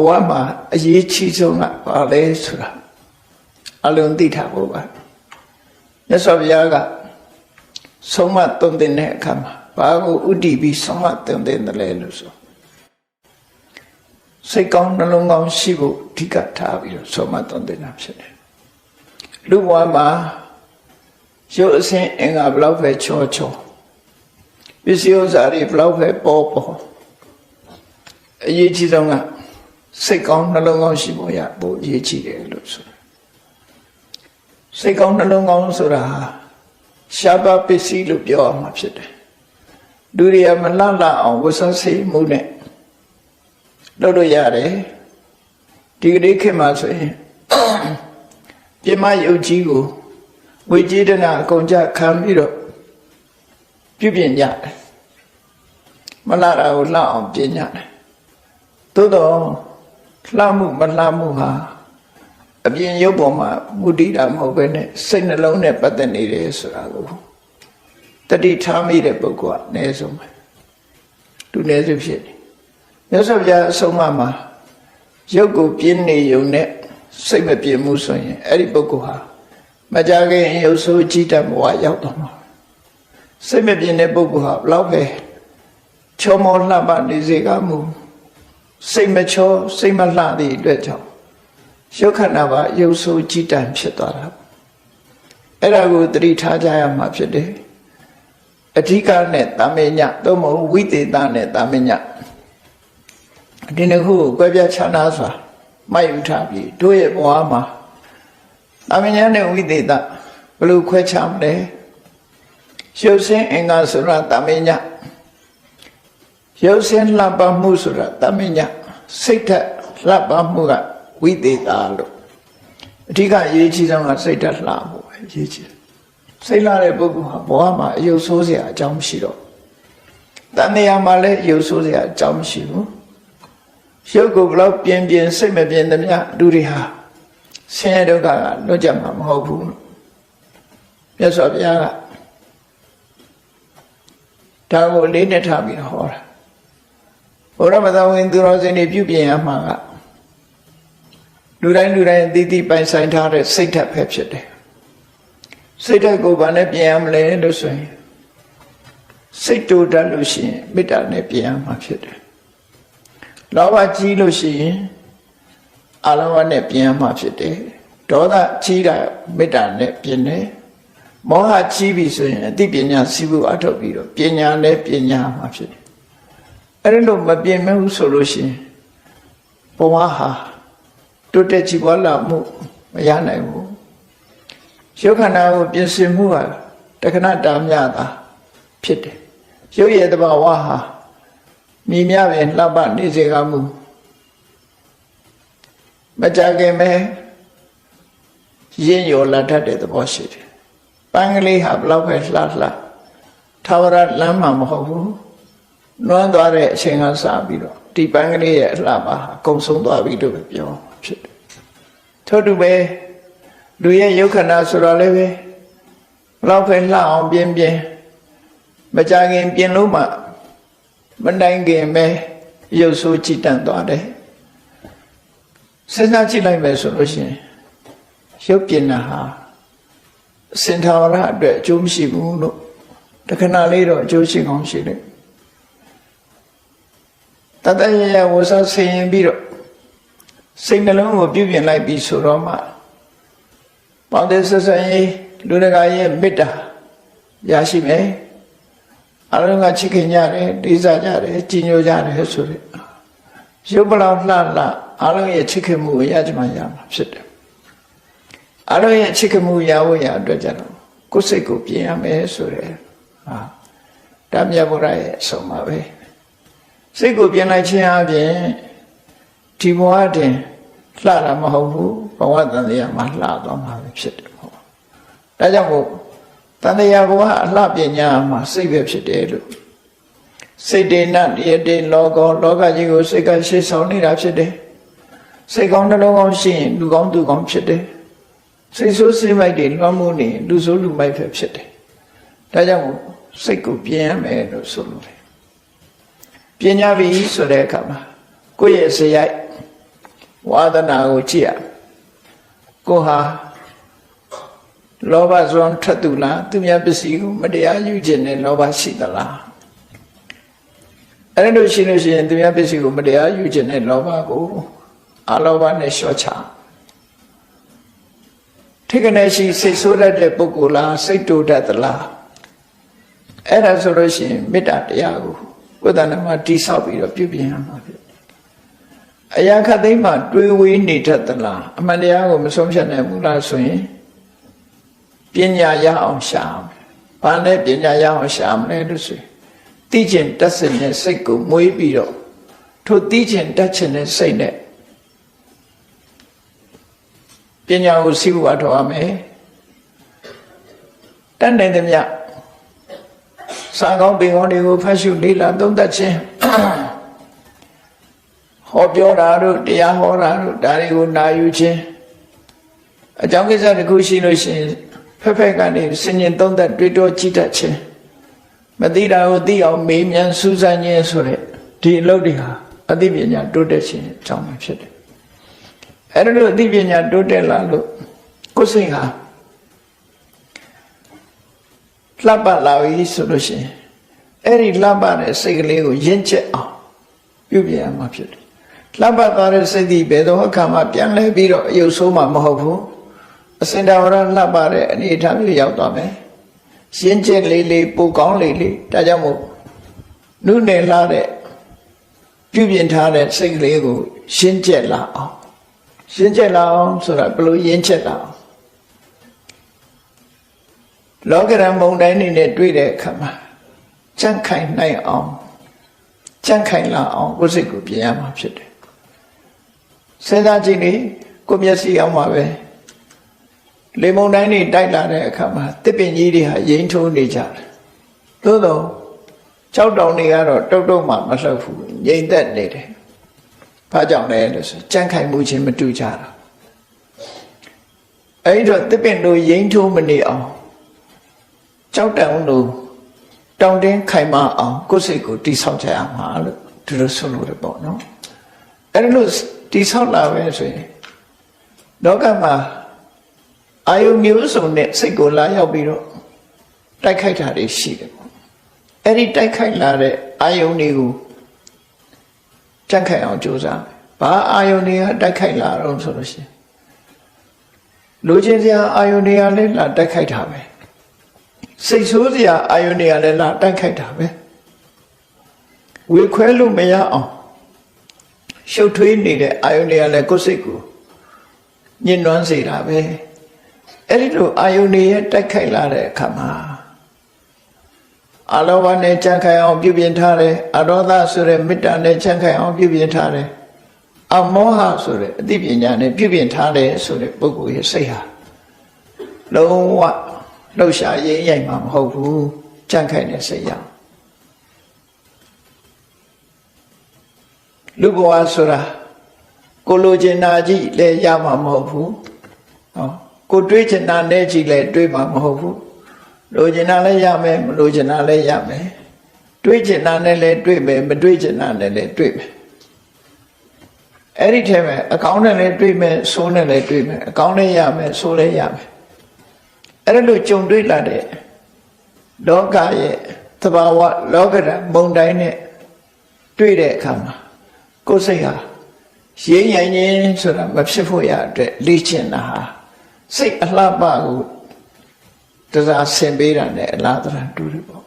ဝမှာအရေးကြီးဆုံးကဘာလဲဆိုတာအလုံးသိထားဖို့ပါမြတ်စွာဘုရားကဆုံးမသွန်သင်တဲ့အခါမှာဘာကိုဥတည်ပြီးဆုံးမသွန်သင်တယ်လဲလို့ဆိုစိတ်ကောင်းနှလုံးကောင်းရှိဖို့အဓိကထားပြီးတော့ဆုံးမသွန်သင်တာဖြစ်တယ်လူဘဝမှာရုပ်အစဉ်အင်္ဂါဘလောက်ပဲချောချောပစ္စည်းဥစ္စာတွေဘလောက်ပဲပေါ်ပေါ်အရေးကြီးဆုံးကစိတ်ကောင်းနှလုံးကောင်းရှိဖို့ရဖို့အရေးကြီးတယ်လို့ဆိုစိတ်ကောင်းနှလုံးကောင်းဆိုတာရှားပါပစ္စည်းလို့ပြောရမှာဖြစ်တယ်လူတွေကမလှလှအောင်ဝတ်စားစိတ်မှုနဲ့လုပ်လို့ရတယ်ဒီကနေ့ခေတ်မှာဆိုရင်ပြမယုတ်ကြီးကိုဝေကြီးတနာအကုန်ကြခံပြီးတော့ပြုပြင်ကြတယ်မလှတာကိုလှအောင်ပြင်ကြတယ်သို့တော့လှမှုမလှမှုဟာအပြင်ရုပ်ပေါ်မှာမူတည်တာမဟုတ်ပဲနဲ့စိတ်နှလုံးနဲ့ပတ်သက်နေတယ်ဆိုတာကိုတတိထားမိတဲ့ပုဂ္ဂိုလ်ကအနည်းဆုံးပဲသူနည်းစုဖြစ်နေမြတ်စွာဘုရားအဆုံးအမမှာရုပ်ကိုပြင်းနေုံနဲ့စိတ်မပြင်းမှုဆိုရင်အဲ့ဒီပုဂ္ဂိုလ်ဟာမကြခင်ရုပ်ဆိုးကြည်တတ်ဘဝရောက်တော့မှာစိတ်မပြင်းတဲ့ပုဂ္ဂိုလ်ဟာဘလောက်ပဲချောမောလှပနေစေကမူစိတ်မချောစိတ်မလှသည့်အတွက်ကြောင့်ရုပ်ခန္ဓာပါရုပ်ဆိုးကြည်တတ်ဖြစ်သွားတာအဲ့ဒါကိုသတိထားကြရမှာဖြစ်တယ်အဓိကနဲ့တာမညသို့မဟုတ်ဝိသေသနဲ့တာမညဒီနှစ်ခုကိုကြွယ်ပြခြားနာစွာမှတ်ယူထားပြီးတို့ရဲ့ဘဝမှာတာမညနဲ့ဝိသေသဘယ်လိုခွဲခြားမလဲရုပ်ဆင်းအင်္ဂါဆိုတာတာမညရုပ်ဆင်းလှပမှုဆိုတာတာမညစိတ်ဓာတ်လှပမှုကဝိသေသလို့အဓိကအရေးကြီးဆုံးကစိတ်ဓာတ်လှမှုပဲအရေးကြီးစိတ်လှတဲ့ပုဂ္ဂိုလ်ဟာဘဝမှာအယုတ်ဆိုးစရာအကြောင်းမရှိတော့တဏှာမှာလည်းအယုတ်ဆိုးစရာအကြောင်းမရှိဘူးရုပ်ကိုဘလောက်ပြင်းပြင်းစိတ်မပြင်းသမျှလူတွေဟာဆင်းရဲဒုက္ခကလွတ်ကြမှာမဟုတ်ဘူးမြတ်စွာဘုရားကဒါကိုအလေးနဲ့ထားပြီးဟောတာဘုရားမသာဝင်သူတော်စင်တွေပြုပြင်ရမှာကလူတိုင်းအသီးသီးပိုင်ဆိုင်ထားတဲ့စိတ်ဓာတ်ပဲဖြစ်တယ်စိတ်ဓာတ်ကိုဘာနဲ့ပြင်ရမလဲလို့ဆိုရင်စိတ်တူတတ်လို့ရှိရင်မေတ္တာနဲ့ပြင်ရမှာဖြစ်တယ်လောဘကြီးလို့ရှိရင်အာလောဘနဲ့ပြင်ရမှာဖြစ်တယ်ဒေါသကြီးတာမေတ္တာနဲ့ပြင်တယ်မောဟကြီးပြီဆိုရင်အသိပညာစီးဖို့အထောက်ပြီးတော့ပညာနဲ့ပညာမှာဖြစ်တယ်အဲ့ဒါလို့မပြင်မဘူးဆိုလို့ရှိရင်ဘဝဟာတိုးတက်ကြည်ပွားလာမှုမရနိုင်ဘူးရုပ်ခန္ဓာကိုပြင်ဆင်မှုဟာတခဏတာမြတာဖြစ်တယ်ရုပ်ရဲ့တဘာဝဟာမြင်များပဲလှပနေစေကမူမကြခင်ပဲရင်းရောလာတတ်တဲ့သဘောရှိတယ်ပန်းကလေးဟာဘလောက်ပဲလှထာဝရလမ်းမှာမဟုတ်ဘူးနွမ်းသွားတဲ့အချိန်ကစပြီးတော့ဒီပန်းကလေးရဲ့အလှပါဟာကုံဆုံးသွားပြီလို့ပဲပြောဖြစ်တယ်ထို့တူပဲလူရဲ့ယုတ်ခန္ဓာဆိုတော့လည်းပဲဘလောက်ပဲလှအောင်ပြင်းမကြခင်ပြင်လို့မှမနိုင်ခင်ပဲရုပ်ဆိုးကြည်တတ်သွားတယ်စဉ်းစားကြည့်လိုက်မယ်ဆိုလို့ရှိရင်ရုပ်ပြင်တာဟာအစင်ထာဝရအတွက်အကျိုးမရှိဘူးလို့တခဏလေးတော့အကျိုးရှိကောင်းရှိတယ်တတရရဝဆဆင်ရင်ပြီးတော့စိတ်နှလုံးကိုပြုပြင်လိုက်ပြီးဆိုတော့မှပေါင်းတဲ့ဆက်ဆံရေးလူတကာရဲ့မေတ္တာရရှိမယ်အလုံးကချစ်ခင်ကြတယ်တိစားကြတယ်ကြည်ညိုကြတယ်ဆိုတဲ့ရုပ်ပလောက်လှအလုံးရဲ့ချစ်ခင်မှုကိုရကြမှာရမှာဖြစ်တယ်အလုံးရဲ့ချစ်ခင်မှုရဖို့ရအတွက်ကြတော့ကိုယ်စိတ်ကိုပြင်ရမယ်ဆိုတဲ့ဒါမြတ်ဗုဒ္ဓရဲ့အဆုံးပါပဲစိတ်ကိုပြင်လိုက်ခြင်းအပြင်ဒီဘဝတွင်လှတာမဟုတ်ဘူးဘဝတန်တရားမှာလှသွားမှာပဲဖြစ်တယ်ဟုတ်ဒါကြောင့်မို့တန်တရားဘဝအလှပညာမှာစိတ်ပဲဖြစ်တယ်လို့စိတ်တေနတယတေလောကကြီးကိုစိတ်ကရှေ့ဆောင်နေတာဖြစ်တယ်စိတ်ကောင်းနှလုံးကောင်းရှိရင်လူကောင်းသူကောင်းဖြစ်တယ်စိတ်ဆိုးစိတ်မိုက်တွေလွှမ်းမိုးနေလူဆိုးလူမိုက်ပဲဖြစ်တယ်ဒါကြောင့်မို့စိတ်ကိုပြင်ရမယ်လို့ဆိုလို့ပြင်ရပြီဆိုတဲ့အခါမှာကိုယ့်ရဲ့စရိုက် ဝါဒနာကိုကြည့်ရကိုဟာလောဘစွမ်းထက်သူလားသူများပစ္စည်းကိုမတရားယူခြင်းနဲ့လောဘရှိသလားအဲ့လိုရှိလို့ရှိရင်သူများပစ္စည်းကိုမတရားယူခြင်းနဲ့လောဘကိုအလောဘနဲ့လျှော့ချထိကနေရှိစိတ်ဆိုးတတ်တဲ့ပုဂ္ဂိုလ်လားစိတ်တူတတ်သလားအဲ့ဒါဆိုလို့ရှိရင်မေတ္တာတရားကိုကိုယ်တဏ္ဍာမှာတိဆောက်ပြီးတော့ပြုပြင်ရမှာဖြစ်အရာခတ်သိမ်းမှာတွေးဝေးနေတတ်သလားအမှန်တရားကိုမဆုံးဖြတ်နိုင်ဘူးလားဆိုရင်ပညာရအောင်ရှာမယ်ဘာနဲ့ပညာရအောင်ရှာမလဲလို့ဆိုရင်သိကျင်တတ်စင်တဲ့စိတ်ကိုမွေးပြီးတော့ထိုသိကျင်တတ်ခြင်းတဲ့စိတ်နဲ့ပညာကိုစီးပွားထောက်ရမယ်တတ်နိုင်သမျှစာကောင်းပင်ကောင်းတွေကိုဖတ်ရှုလေ့လာသုံးသပ်ခြင်းဟောပြောတာတို့တရားဟောတာတို့ဒါတွေကိုနာယူခြင်းအကြောင်းကိစ္စတစ်ခုရှိလို့ရှိရင်ဖက်ဖက်ကနေစင်ញင်သုံးသပ်တွေးတောကြည့်တတ်ခြင်းမသိတာကိုသိအောင်မေးမြန်းစူးစမ်းခြင်းဆိုတဲ့ဒီအလုပ်တွေဟာအသိပညာတိုးတက်ခြင်းအကြောင်းပဲဖြစ်တယ်အဲ့ဒါလို့အသိပညာတိုးတက်လာလို့ကိုယ်စိတ်ဟာလှပလာပြီဆိုလို့ရှိရင်အဲ့ဒီလှပတဲ့စိတ်ကလေးကိုရင့်ကျက်အောင်ပြုပြင်ရမှာဖြစ်တယ်လှပသွားတဲ့စိတ်ဒီဘယ်တော့အခါမှပြန်လဲပြီးတော့အယုတ်ဆိုးမှမဟုတ်ဘူးအစင်တော်ရလှပတဲ့အနေအထားမျိုးရောက်သွားမယ်ရင့်ကျက်လေးလေးပိုကောင်းလေးလေးဒါကြောင့်မို့နုနယ်လာတဲ့ပြုပြင်ထားတဲ့စိတ်ကလေးကိုရှင်းကျက်လာအောင်ရှင်းကျက်လာအောင်ဆိုတာဘယ်လိုရင့်ကျက်လာအောင်လောကရန်မုန်တိုင်းနေနဲ့တွေ့တဲ့အခါမှာကြန့်ခိုင်နိုင်အောင်ကြန့်ခိုင်လာအောင်ကိုယ်စိတ်ကိုပြင်ရမှာဖြစ်တယ်စဉ်းစားကြည့်လေကိုမျက်စိအောင်ပါပဲလေမုန်တိုင်းနေတိုက်လာတဲ့အခါမှာတစ်ပင်ကြီးတွေဟာရိမ့်ထိုးနေကြတယ်သို့တော့ကြောက်တောင်တွေကတော့တုတ်တုတ်မှမလှုပ်ဘူးငြိမ်သက်နေတယ်ဘာကြောင့်လဲလို့ဆိုကြန့်ခိုင်မှုချင်းမတူကြတာအဲ့တော့တစ်ပင်တို့ရိမ့်ထိုးမနေအောင်ကြောက်တောင်တို့တောင်တင်းခိုင်မအောင်ကိုယ်စိတ်ကိုတိဆောက်ကြရမှာလို့ဒီလိုဆိုလို့ရပေါ့နော်အဲ့လိုတိဆောက်လာပဲဆိုရင်လောကမှာအာယုမျိုးစုံနဲ့စိတ်ကိုလာရောက်ပြီးတော့တိုက်ခိုက်တာတွေရှိတယ်ပေါ့အဲ့ဒီတိုက်ခိုက်လာတဲ့အာယုတွေကိုကြန့်ခိုင်အောင်ကြိုးစားဘာအာယုတွေကတိုက်ခိုက်လာတော့ဆိုလို့ရှိရင်လူချင်းစရာအာယုတွေကလည်းလာတိုက်ခိုက်တာပဲစိတ်ဆိုးစရာအာယုန်တွေကလည်းလာတိုက်ခိုက်တာပဲဝေခွဲလို့မရအောင်ရှုပ်ထွေးနေတဲ့အာယုန်တွေကလည်းကိုယ်စိတ်ကိုညှဉ်းနှွမ်းစေတာပဲအဲ့ဒီလိုအာယုန်တွေရဲ့တိုက်ခိုက်လာတဲ့အခါမှာအလောဘနဲ့ကြံ့ခိုင်အောင်ပြုပြင်ထားတယ်အရောဓဆိုတဲ့မေတ္တာနဲ့ကြံ့ခိုင်အောင်ပြုပြင်ထားတယ်အမောဟဆိုတဲ့အသိပညာနဲ့ပြုပြင်ထားတယ်ဆိုတဲ့ပုဂ္ဂိုလ်ရဲ့စိတ်ဟာလုံးဝလှုပ်ရှားရိမ့်ရိုက်မှာမဟုတ်ဘူးကြန့်ခိုင်တဲ့စိတ်ရလူဘဝဆိုတာကိုလိုချင်တာကြီးလည်းရမှာမဟုတ်ဘူးဟောကိုတွေးချင်တာနဲ့ကြီးလည်းတွေးမှာမဟုတ်ဘူးလိုချင်တာလည်းရမယ်မလိုချင်တာလည်းရမယ်တွေးချင်တာနဲ့လည်းတွေးမယ်မတွေးချင်တာနဲ့လည်းတွေးမယ်အဲ့ဒီထဲမှာအကောင်းနဲ့လည်းတွေးမယ်ဆိုးနဲ့လည်းတွေးမယ်အကောင်းလည်းရမယ်ဆိုးလည်းရမယ်အဲ့လိုကြုံတွေ့လာတဲ့လောကရဲ့သဘာဝလောကဓာတ်မုန်တိုင်းနဲ့တွေ့တဲ့အခါမှာကိုယ်စိတ်ဟာရိမ့်ရိုင်ခြင်းဆိုတာမဖြစ်ဖို့ရအတွက်လေ့ကျင့်တာဟာစိတ်အလှပကိုတစားဆင်ပေးတာနဲ့အလားတရတူတယ်ပေါ့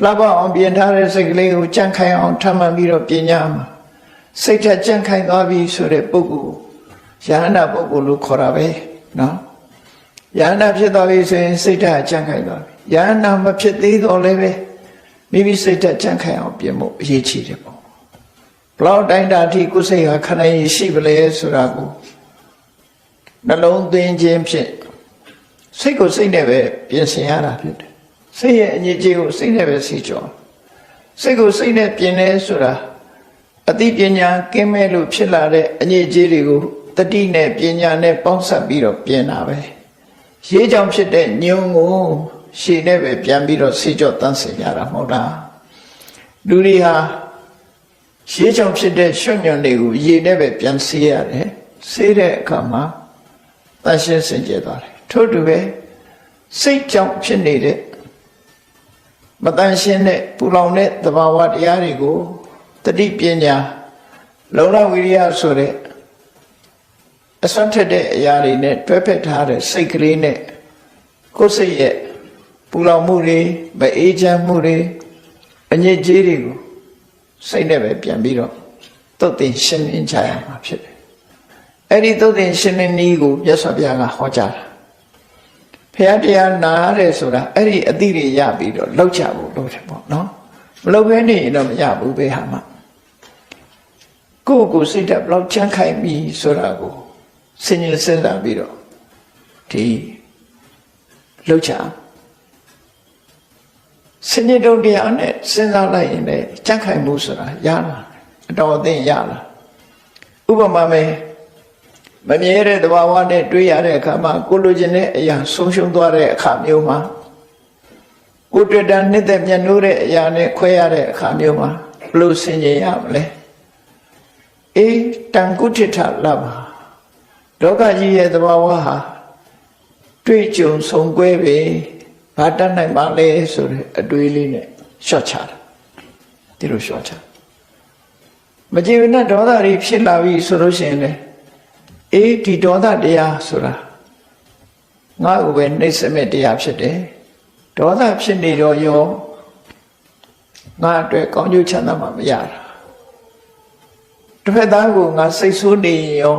လှပအောင်ပြင်ထားတဲ့စိတ်ကလေးကိုကြန့်ခိုင်အောင်ထပ်မှန်ပြီးတော့ပြင်ညာမှာစိတ်ထက်ကြန့်ခိုင်သွားပြီဆိုတဲ့ပုဂ္ဂိုလ်ယဟန္တာပုဂ္ဂိုလ်လို့ခေါ်တာပဲနော်ယဟန္တာဖြစ်သွားပြီဆိုရင်စိတ်ဓာတ်ကြန့်ခိုင်သွားပြီယဟန္တာမဖြစ်သေးတော့လည်းပဲမိမိစိတ်ဓာတ်ကြန့်ခိုင်အောင်ပြင်ဖို့အရေးကြီးတယ်ပေါ့ဘလောက်တိုင်းတာထိကိုယ်စိတ်ဟာခဏရရှိပလဲဆိုတာကိုနှလုံးသွင်းခြင်းဖြင့်စိတ်ကိုစိတ်နဲ့ပဲပြင်ဆင်ရတာဖြစ်တယ်စိတ်ရဲ့အညစ်အကြေးကိုစိတ်နဲ့ပဲစီကျော်စိတ်ကိုစိတ်နဲ့ပြင်လဲဆိုတာအသိပညာကင်းမဲ့လို့ဖြစ်လာတဲ့အညစ်အကြေးတွေကိုတတိနဲ့ပညာနဲ့ပေါင်းစပ်ပြီးတော့ပြင်တာပဲရေးကြောင်ဖြစ်တဲ့ညုံကိုရှည်နဲ့ပဲပြန်ပြီးတော့ဆေးကြောတန်းစင်ကြတာမဟုတ်လားလူတွေဟာ ရှေးကြောင့်ဖြစ်တဲ့ရွှွညွန့်တွေကိုရေနဲ့ပဲပြန်ဆေးရတယ်ဆေးတဲ့အခါမှာတန်ရှင်းစင်ကြယ်သွားတယ်ထို့တူပဲစိတ်ကြောင့်ဖြစ်နေတဲ့မတန်ရှင်းတဲ့ပူလောင်တဲ့သဘာဝတရားတွေကိုတတိပညာလုံလဝိရိယဆိုတဲ့အစွမ်းထက်တဲ့အရာတွေနဲ့တွဲဖက်ထားတဲ့စိတ်ကလေးနဲ့ကိုယ်စိတ်ရဲ့ပူလောင်မှုတွေမအေးချမ်းမှုတွေအညစ်အကြေးတွေကိုစိတ်နဲ့ပဲပြန်ပြီးတော့သုတ်သင်ရှင်းလင်းကြရမှာဖြစ်တယ်။အဲ့ဒီသုတ်သင်ရှင်းလင်းနည်းကိုမြတ်စွာဘုရားကဟောကြားတာ။ဘုရားတရားနာရတယ်ဆိုတာအဲ့ဒီအသည့်တွေရပြီးတော့လောက်ချဖို့လုပ်တယ်ပေါ့နော်။မလုပ်ဘဲနေရင်တော့မရဘူးပဲဟာမှ။ကိုယ့်ကိုယ်စိတ်ဓာတ်ဘလောက်ချမ်းခိုင်ပြီဆိုတာကိုစဉ်းကျင်စဉ်းစားပြီးတော့ဒီလောက်ချစဉ္ညတုံတရားနဲ့စဉ်းစားလိုက်ရင်လည်းကြံ့ခိုင်မှုဆိုတာရလာအတော်အသင့်ရလာဥပမာပဲမမြဲတဲ့သဘာဝနဲ့တွေ့ရတဲ့အခါမှာကိုလိုချင်တဲ့အရာဆုံးရှုံးသွားတဲ့အခါမျိုးမှာကိုတွေ့တာနှစ်သက်မျက်နှိုးတဲ့အရာနဲ့ခွဲရတဲ့အခါမျိုးမှာဘယ်လိုဆင်ခြင်ရမလဲအေးတန်ကုဋ္ဌိထလပါလောကကြီးရဲ့သဘာဝဟာတွေ့ကြုံဆုံကွဲပဲဘာတတ်နိုင်ပါလဲဆိုတဲ့အတွေးလေးနဲ့ရှော့ချတာဒီလိုရှော့ချမကြည်ဝနဒေါသတွေဖြစ်လာပြီဆိုလို့ရှိရင်လေအေးဒီဒေါသတရားဆိုတာငါ့ကိုပဲနှိမ့်စမဲ့တရားဖြစ်တယ်ဒေါသဖြစ်နေတော့ရောငါအတွက်ကောင်းကျိုးချမ်းသာမှမရတာတစ်ဖက်သားကိုငါစိတ်ဆိုးနေရော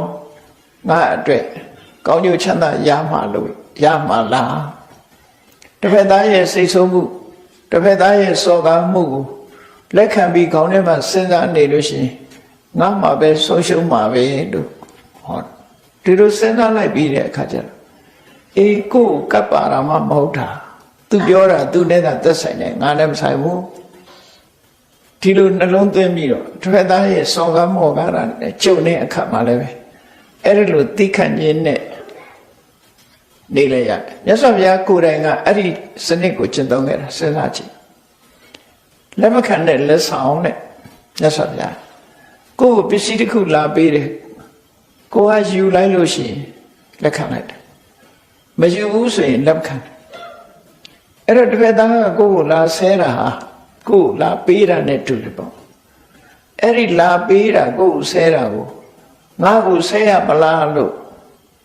ငါအတွက်ကောင်းကျိုးချမ်းသာရမှာလို့ရမှာလားတစ်ဖက်သားရဲ့စိတ်ဆိုးမှုတစ်ဖက်သားရဲ့စော်ကားမှုကိုလက်ခံပြီးခေါင်းထဲမှာစဉ်းစားနေလို့ရှိရင်ငါမှပဲဆုံးရှုံးမှာပဲလို့ဟောဒီလိုစဉ်းစားလိုက်ပြီးတဲ့အခါကျတော့အေးကိုယ်ကပ်ပါတာမှမဟုတ်တာသူပြောတာသူနဲ့ကသက်ဆိုင်တယ်ငါလည်းမဆိုင်ဘူးဒီလိုနှလုံးသွင်းပြီးတော့တစ်ဖက်သားရဲ့စော်ကားမော်ကားတာနဲ့ကြုံတဲ့အခါမှာလည်းပဲအဲ့ဒီလိုသိခံခြင်းနဲ့နေလိုက်ရတယ်မြတ်စွာဘုရားကိုယ်တိုင်ကအဲ့ဒီစနစ်ကိုကျင့်သုံးခဲ့တာစဉ်းစားကြည့်လက်မခံတဲ့လက်ဆောင်နဲ့မြတ်စွာဘုရားကိုယ်ပစ္စည်းတစ်ခုလာပေးတယ်ကိုကယူလိုက်လို့ရှိရင်လက်ခံလိုက်တယ်မယူဘူးဆိုရင်လက်မခံအဲ့တော့တစ်ဖက်သားကကိုယ်ကိုလာဆဲတာဟာကိုယ်လာပေးတာနဲ့တူတယ်ပေါ့အဲ့ဒီလာပေးတာကိုယ်ဆဲတာကိုငါ့ကိုဆဲရမလားလို့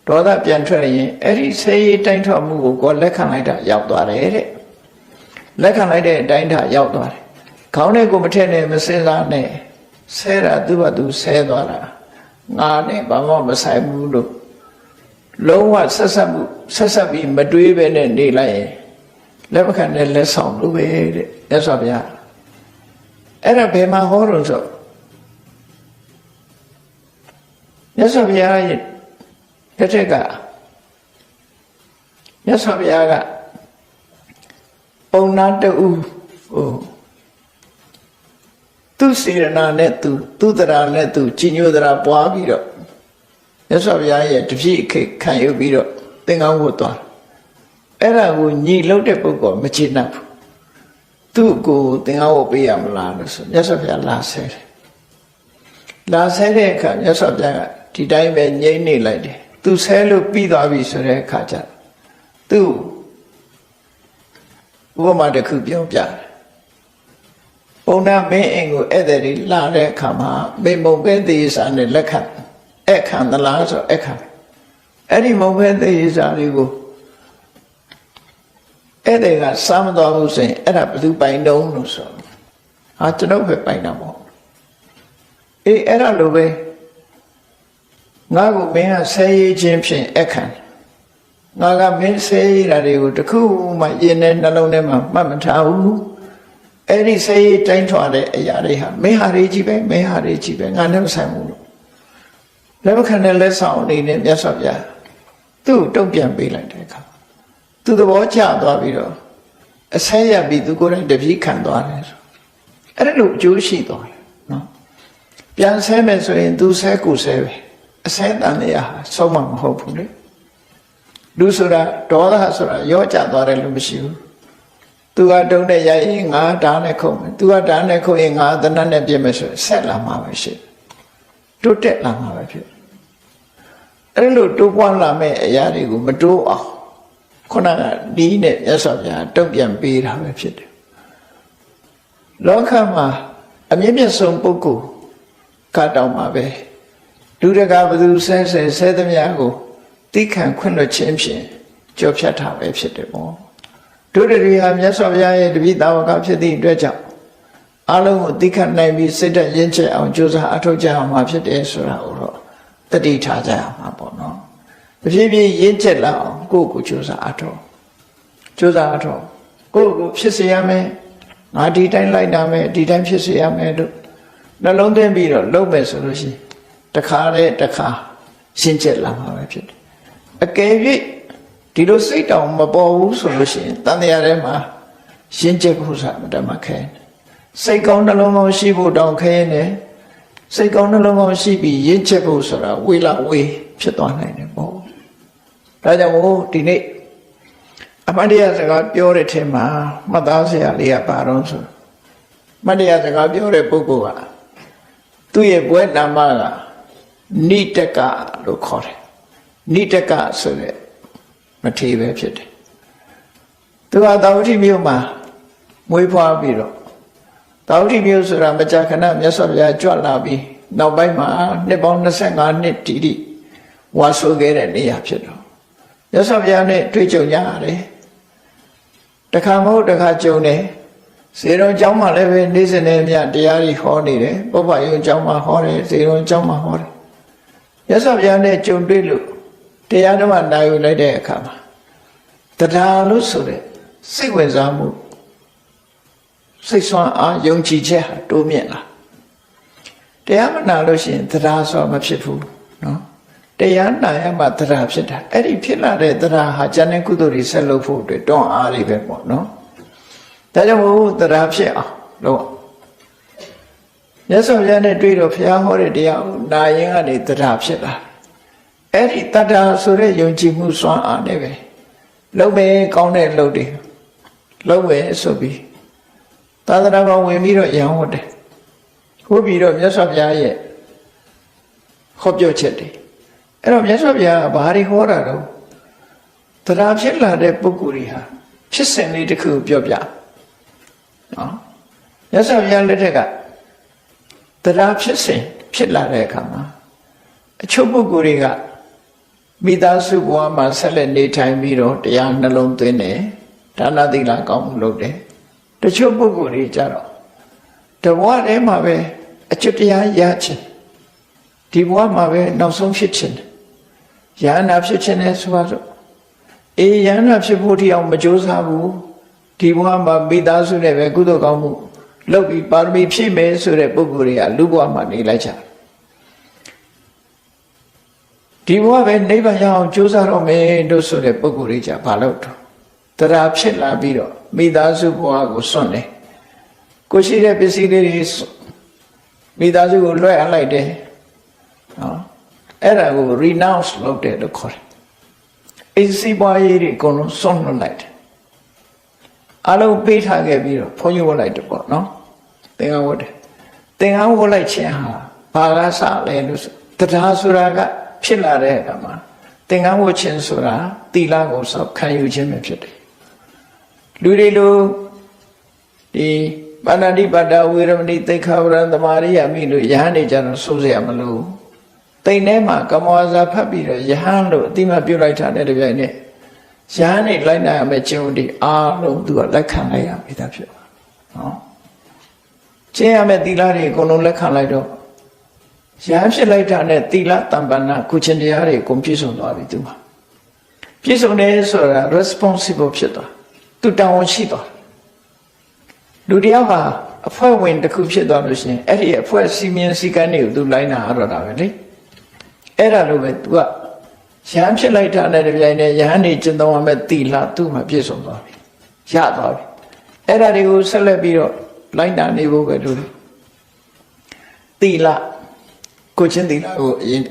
ဒေါသပြန်ထွက်ရင်အဲ့ဒီဆဲရေးတိုင်းထွက်မှုကိုကိုယ်လက်ခံလိုက်တာရောက်သွားတယ်တဲ့လက်ခံလိုက်တဲ့အတိုင်းတာရောက်သွားတယ်ခေါင်းနဲ့ကိုမထည့်နဲ့မစင်စားနဲ့ဆဲတာသူ့ဘာသူဆဲသွားတာငါနဲ့ဘာမှမဆိုင်ဘူးလို့လုံးဝဆက်ဆက်ပြီးမတွေးပဲနဲ့နေလိုက်ရင်လက်မခံတဲ့လက်ဆောင်လို့ပဲတဲ့မြတ်စွာဘုရားအဲ့ဒါဘယ်မှာဟောလို့ဆိုမြတ်စွာဘုရားရဲ့တစ်ထက်ကမြတ်စွာဘုရားကပုံနာတူဟိုသူစေရနာနဲ့သူတရာနဲ့သူကြီးညိုတရာပွားပြီးတော့မြတ်စွာဘုရားရဲ့တပည့်အခေခံယူပြီးတော့သင်္ကန်းဝတ်သွားအဲ့ဒါကိုညီလို့တဲ့ပုဂ္ဂိုလ်မကျေနပ်ဘူးသူ့ကိုသင်္ကန်းဝတ်ပေးရမလားလို့ဆိုမြတ်စွာဘုရားလာဆဲတယ်လာဆဲတဲ့အခါမြတ်စွာဘုရားကဒီတိုင်းပဲငြိမ့်နေလိုက်တယ်သူဆဲလို့ပြီးသွားပြီဆိုတဲ့အခါကျသူဥပမာတစ်ခုပြောပြတယ်ပုံနာမင်းအင်ကိုဧည့်သည်တွေလာတဲ့အခါမှာမေမုံပဲသေးစာနဲ့လက်ခံအခန့်သလားဆိုအခန့်အဲ့ဒီမုံပဲသေးစာလေးကိုဧည့်သည်ကစားမသွားဘူးဆိုရင်အဲ့ဒါဘယ်သူပိုင်တုံးလို့ဆိုဟာကျွန်တော်ပဲပိုင်တာပေါ့အေးအဲ့ဒါလိုပဲငါ့ကိုမင်းကဆဲရေးခြင်းဖြင့်အခန့်ငါကမင်းဆဲရေးတာတွေကိုတခုမှရင်ထဲနှလုံးထဲမှာမှတ်မထားဘူးအဲ့ဒီဆဲရေးတိုင်းထွာတဲ့အရာတွေဟာမင်းဟာတွေကြီးပဲမင်းဟာတွေကြီးပဲငါလည်းမဆိုင်ဘူးလို့လက်မခံတဲ့လက်ဆောင်အနေနဲ့မြတ်စွာဘုရားသူ့ကိုတုံ့ပြန်ပေးလိုက်တဲ့အခါသူသဘောကျသွားပြီးတော့အဆဲရပြီးသူကိုယ်တိုင်တပည့်ခံသွားတယ်ဆိုအဲ့ဒါလိုအကျိုးရှိသွားတယ်နော်ပြန်ဆဲမယ်ဆိုရင်သူဆဲကိုဆဲပဲအဆဲတန်တရားဟာဆုံးမမဟုတ်ဘူးလေလူဆိုတာဒေါသဆိုတာရော့ကျသွားတယ်လို့မရှိဘူး သူကတုံးတဲ့ရိုက်ရင်ငါဓာတ်နဲ့ခုံမယ်သူကဓာတ်နဲ့ခုံရင်ငါသနတ်နဲ့ပြစ်မယ်ဆိုဆက်လာမှာပဲရှိတိုးတက်လာမှာပဲဖြစ်အဲ့လိုတိုးပွားလာမဲ့အရာတွေကိုမတိုးအောင်ခုနကဒီနဲ့မြတ်စွာဘုရားတုံ့ပြန်ပေးတာပဲဖြစ်တယ်လောကမှာအမြင့်မြတ်ဆုံးပုဂ္ဂိုလ်ကတောင်းမှာပဲလူတကာဘသူဆဲသမျှကိုသိခံခွင့်လွှတ်ခြင်းဖြင့်ကြော်ဖြတ်တာပဲဖြစ်တယ်ပေါ့တို့တွေဟာမြတ်စွာဘုရားရဲ့တပည့်သားဝကဖြစ်သည့်အတွက်ကြောင့်အလုံးကိုသိခံနိုင်ပြီးစိတ်ဓာတ်ရင့်ကျက်အောင်ကြိုးစားအထောက်ကြအောင်မှာဖြစ်တယ်ဆိုတာကိုတော့တတိထားကြရမှာပေါ့နော်တဖြည်းဖြည်းရင့်ကျက်လာအောင်ကိုယ့်ကိုကြိုးစားအထောက်ကိုယ့်ကိုဖြစ်စေရမယ်ငါဒီတိုင်းလိုက်နာမယ်ဒီတိုင်းဖြစ်စေရမယ်လို့နှလုံးသွင်းပြီးတော့လုပ်မယ်ဆိုလို့ရှိရင်တခါရှင်းချက်လာမှာပဲဖြစ်တယ်အကယ်၍ဒီလိုစိတ်တောင်မပေါ်ဘူးဆိုလို့ရှိရင်တန်တရားထဲမှာရှင်းချက်ဖို့ဆိုတာမတတ်မှခဲစိတ်ကောင်းနှလုံးကောင်းရှိဖို့တောင်ခဲနေစိတ်ကောင်းနှလုံးကောင်းရှိပြီးရင့်ချက်ဖို့ဆိုတာဝေလာဝေဖြစ်သွားနိုင်တယ်ပေါ့ဒါကြောင့်မို့ဒီနေ့အမတ်တရားစကားပြောတဲ့ထဲမှာမှတ်သားစရာလေးကပါတော့ဆိုမတ်တရားစကားပြောတဲ့ပုဂ္ဂိုလ်ကသူ့ရဲ့ဘွဲ့နာမကနိတကလို့ခေါ်တယ်နိတကဆိုတဲ့မထေပဲဖြစ်တယ်သူကသာဝတိမြို့မှာမွေးဖွားပြီးတော့သာဝတိမြို့ဆိုတာမကြာခဏမြတ်စွာဘုရားကြွလာပြီးနောက်ပိုင်းမှာနှစ်ပေါင်း25နှစ်တိဝါဆိုခဲ့တဲ့နေရာဖြစ်တော့မြတ်စွာဘုရားနဲ့တွေ့ကြုံကြရတယ်တခါမဟုတ်တခါကြုံတယ်ဇေရုံကျောင်းမှာလည်းပဲနေ့စဉ်နဲ့မြတ်တရားကြီးဟောနေတယ်ပုပ္ပယုံကျောင်းမှာဟောတယ်ဇေရုံကျောင်းမှာဟောတယ်မြတ်စွာဘုရားနဲ့ကြုံတွေ့လို့တရားဓမ္မနာယူလိုက်တဲ့အခါမှာတရားလို့ဆိုတဲ့စိတ်ဝင်စားမှုစိတ်ဆွမ်းအားယုံကြည်ချက်ဟာတိုးမြင့်လာတရားမနာလို့ရှိရင်တရားဆိုမဖြစ်ဘူးနော်တရားနာရမှတရားဖြစ်တာအဲ့ဒီဖြစ်လာတဲ့တရားဟာဉာဏ်နဲ့ကုသိုလ်တွေဆက်လုပ်ဖို့အတွက်တွန်းအားတွေပဲပေါ့နော်ဒါကြောင့်မို့တရားဖြစ်အောင်လို့မြတ်စွာဘုရားနဲ့တွေ့တော့ဘုရားဟောတဲ့တရားကိုနာရင်ကနေတရားဖြစ်လာအဲ့ဒီတတ္တာဆိုတဲ့ယုံကြည်မှုစွမ်းအားနဲ့ပဲလုပ်ပဲကောင်းတဲ့လုပ်တွေလုပ်ပဲဆိုပြီးသာသနာ့ဘောင်ဝင်ပြီးတော့ရံဟုတ်တယ်ဟုတ်ပြီးတော့မြတ်စွာဘုရားရဲ့ဟောပြောချက်တွေအဲ့တော့မြတ်စွာဘုရားဘာတွေဟောတာတော့တရားဖြစ်လာတဲ့ပုဂ္ဂိုလ်တွေဟာဖြစ်စဉ်လေးတစ်ခုပြောပြနော်မြတ်စွာဘုရားလက်ထက်ကတရားဖြစ်စဉ်ဖြစ်လာတဲ့အခါမှာအချို့ပုဂ္ဂိုလ်တွေကမိသားစုဘဝမှာဆက်လက်နေထိုင်ပြီးတော့တရားနှလုံးသွင်းတယ်ဒါနသီလကောင်းမှုလုပ်တယ်တချို့ပုဂ္ဂိုလ်တွေကြတော့တဘဝထဲမှာပဲအကျွတ်တရားရခြင်းဒီဘဝမှာပဲနောက်ဆုံးဖြစ်ခြင်းယန္နာဖြစ်ခြင်းနဲ့ဆိုတော့ယန္နာဖြစ်ဖို့တိအောင်မကြိုးစားဘူးဒီဘဝမှာမိသားစုနဲ့ပဲကုသိုလ်ကောင်းမှုလုပ်ပြီးပါရမီဖြည့်မယ်ဆိုတဲ့ပုဂ္ဂိုလ်တွေကလူဘဝမှာနေလိုက်ကြဒီဘဝပဲနိဗ္ဗာန်ရအောင်ကြိုးစားတော့မယ်လို့ဆိုတဲ့ပုဂ္ဂိုလ်တွေကြဘာလို့တော့တရားဖြစ်လာပြီးတော့မိသားစုဘဝကိုစွန့်တယ်ကိုရှိတဲ့ပစ္စည်းလေးတွေမိသားစုကိုလွှဲအပ်လိုက်တယ်နော်အဲ့ဒါကို renounce လုပ်တယ်လို့ခေါ်တယ်အစီပွားရေးတွေအကုန်လုံးစွန့်လွတ်လိုက်တယ်အလုံးပေးထားခဲ့ပြီးတော့ဘုန်းကြီးဝတ်လိုက်တယ်ပေါ့နော်သင်္ကန်းဝတ်တယ်သင်္ကန်းဝတ်လိုက်ခြင်းဟာဘာကစလဲလို့တရားဆိုတာကဖြစ်လာတဲ့အခါမှာသင်္ကန်းဝတ်ခြင်းဆိုတာသီလကိုစောင့်ခံယူခြင်းပဲဖြစ်တယ်လူတွေလိုဒီပါဏာတိပါဒဝေရမဏိသိက္ခာပဒံသမာရိယာမိလို့ယဟန်နေကြတော့စိုးစရာမလိုတိမ်ထဲမှာကမောဇာဖတ်ပြီးတော့ယဟန်လို့အတိမပြုတ်လိုက်တာတဲ့တပြိုင်နက်ယဟန်နေလိုက်နိုင်ရမယ့်ကျင့်ဝတ်တွေအားလုံးသူကလက်ခံလိုက်ရပြီသားဖြစ်ပါနော်ကျင့်ရမယ့်သီလတွေအကုန်လုံးလက်ခံလိုက်တော့ယဟန်ဖြစ်လိုက်တာနဲ့သီလတမ္ပန္နကုချင်းတရားတွေအကုန်ပြည့်စုံသွားပြီသူမှာပြည့်စုံတယ်ဆိုတာ responsible ဖြစ်သွားသူတောင်းဝန်ရှိသွားလူတယောက်ဟာအဖွဲ့ဝင်တစ်ခုဖြစ်သွားလို့ရှိရင်အဲ့ဒီအဖွဲ့စီမင်းစည်းကမ်းတွေကိုသူလိုက်နာရတော့တာပဲလေအဲ့ဒါလိုပဲသူကယဟန်ဖြစ်လိုက်တာနဲ့တပြိုင်နက်ယဟန်နေကျင့်သုံးရမယ့်သီလသူ့မှာပြည့်စုံသွားပြီရသွားပြီအဲ့ဒါတွေကိုဆက်လက်ပြီးတော့လိုက်နာနေဖို့ပဲလို့သီလကိုချင်းသီလကိုအရင်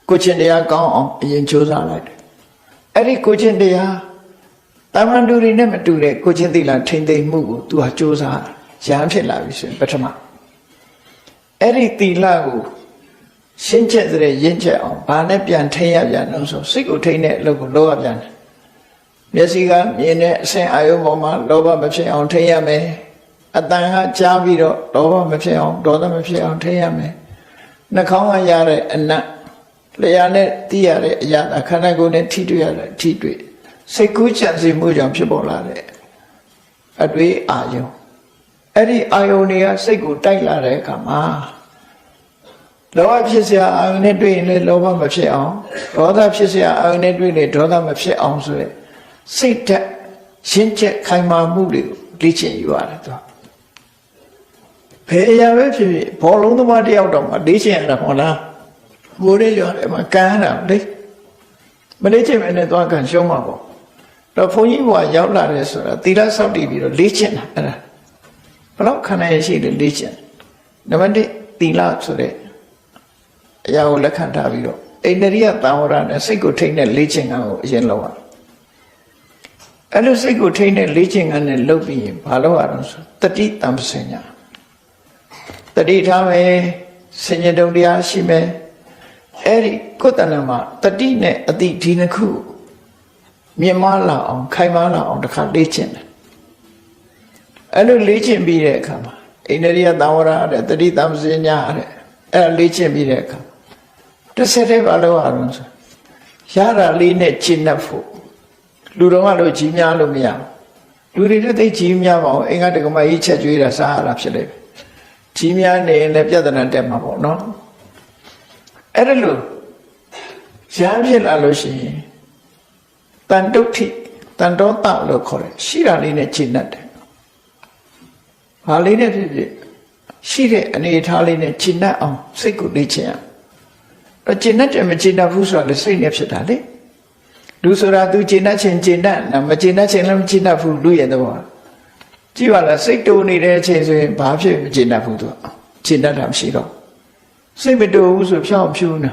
ကိုချင်းတရားကောင်းအောင်အရင်ကြိုးစားလိုက်တယ်အဲ့ဒီကိုချင်းတရား တာမန်တူတွေနဲ့မတူတဲ့ကိုချင်းသီလထိမ့်သိမ့်မှုကိုသူဟာစူးစမ်းရဟန်းဖြစ်လာပြီဆိုရင်ပထမအဲ့ဒီသီလကိုရှင်းချက်တဲ့ရင့်ချက်အောင်ဘာနဲ့ပြန်ထိရပြန်လို့ဆိုစိတ်ကိုထိန်းတဲ့အလုပ်ကိုလုပ်ရပြန်တယ်မျက်စိကမြင်တဲ့အဆင့်အာယုံပေါ်မှာလောဘမဖြစ်အောင်ထိရမယ်အတန်ကကြားပြီးတော့လောဘမဖြစ်အောင်ဒေါသမဖြစ်အောင်ထိရမယ်နှာခေါင်းကရတဲ့အနတ်လျှာနဲ့သိရတဲ့အရာခန္ဓာကိုယ်နဲ့ထိတွေ့ရတဲ့အထိတွေ့စိတ်ကူးချမ်းစီမှုကြောင့်ဖြစ်ပေါ်လာတဲ့အတွေ့အာယုံအဲ့ဒီအာယုံတွေကစိတ်ကိုတိုက်လာတဲ့အခါမှာလောဘဖြစ်เสียအာယုန်နဲ့တွေ့ရင်လည်းလောဘမဖြစ်အောင်ဒေါသဖြစ်เสียအာယုန်နဲ့တွေ့ရင်ဒေါသမဖြစ်အောင်ဆိုရယ်စိတ်ဓာတ်ရှင်းချက်ခိုင်မာမှုတွေကိုလေ့ကျင့်ယူရတယ်သူဘယ်အရာပဲဖြစ်ဖြစ်ဘောလုံးသမားတယောက်တော့မလေ့ကျင့်ရတာဟုတ်လားဘိုးလေးရတယ်မှာကန်းတာလေမလေ့ကျင့်မနဲ့သွားကန်ရှုံးမှာပေါ့တော့ဘုန်းကြီးဘုရားရောက်လာတယ်ဆိုတာသီလစောင့်တည်ပြီးတော့လေ့ကျင့်တာအဲ့ဒါဘလောက်ခန္ဓာရရှိတယ်လေ့ကျင့်နံပါတ်1သီလဆိုတဲ့အရာကိုလက်ခံထားပြီးတော့အိန္ဒြိယသံဝရနဲ့စိတ်ကိုထိန်းတဲ့လေ့ကျင့်ခန်းကိုအရင်လုပ်ရအဲ့လိုစိတ်ကိုထိန်းတဲ့လေ့ကျင့်ခန်းနဲ့လုပ်ပြီးရင်ဘာလုပ်ရအောင်ဆိုတတိတံပစညာတတိထားမယ်စဉ္ညတုံတရားရှိမယ်အဲ့ဒီကိုယ်တဏ္ဍာမှာတတိနဲ့အတိဒီနှစ်ခုမြင်မလာအောင်ခိုင်မာလာအောင်တစ်ခါလေ့ကျင့်တယ်အဲ့လိုလေ့ကျင့်ပြီးတဲ့အခါမှာအိန္ဒြိယသံဝရတဲ့တတိတံပစညာတဲ့အဲ့လေ့ကျင့်ပြီးတဲ့အခါတစ်ဆက်တည်းဘာလို့အောင်ဆိုရတာလေးနဲ့ကျင့်တတ်ဖို့လူတော်ကလို့ကြီးများလို့မရလူတွေလည်းသိကြီးများပါအောင်အင်္ဂါတက္ကမကြီးချက်ကျွေးတာစားရတာဖြစ်လိမ့်မယ်ကြီးများနေရင်လည်းပြဿနာတက်မှာပေါ့နော်အဲ့ဒါလို့ရမ်းဖြစ်လာလို့ရှိရင်တန်တုဋ္ဌိတန်တောတလို့ခေါ်တယ်ရှိတာလေးနဲ့ကျင့်တတ်တယ်ဘာလေးနဲ့ဖြစ်ဖြစ်ရှိတဲ့အနေအထားလေးနဲ့ကျင့်တတ်အောင်စိတ်ကိုလေ့ကျင့်ရအောင်ကျင့်တတ်တယ်မကျင့်တတ်ဘူးဆိုတာလည်းစိတ်နဲ့ဖြစ်တာလေလူဆိုတာသူကျင့်တတ်ခြင်းကျင့်တတ်မကျင့်တတ်ခြင်းလည်းမကျင့်တတ်ဘူးလူရဲ့သဘောကြည့်ပါလားစိတ်တိုးနေတဲ့အချိန်ဆိုရင်ဘာဖြစ်မကျင့်တတ်ဘူးသူကျင့်တတ်တာမရှိတော့စိတ်မတိုးဘူးဆိုဖြောင်းဖြူးနေ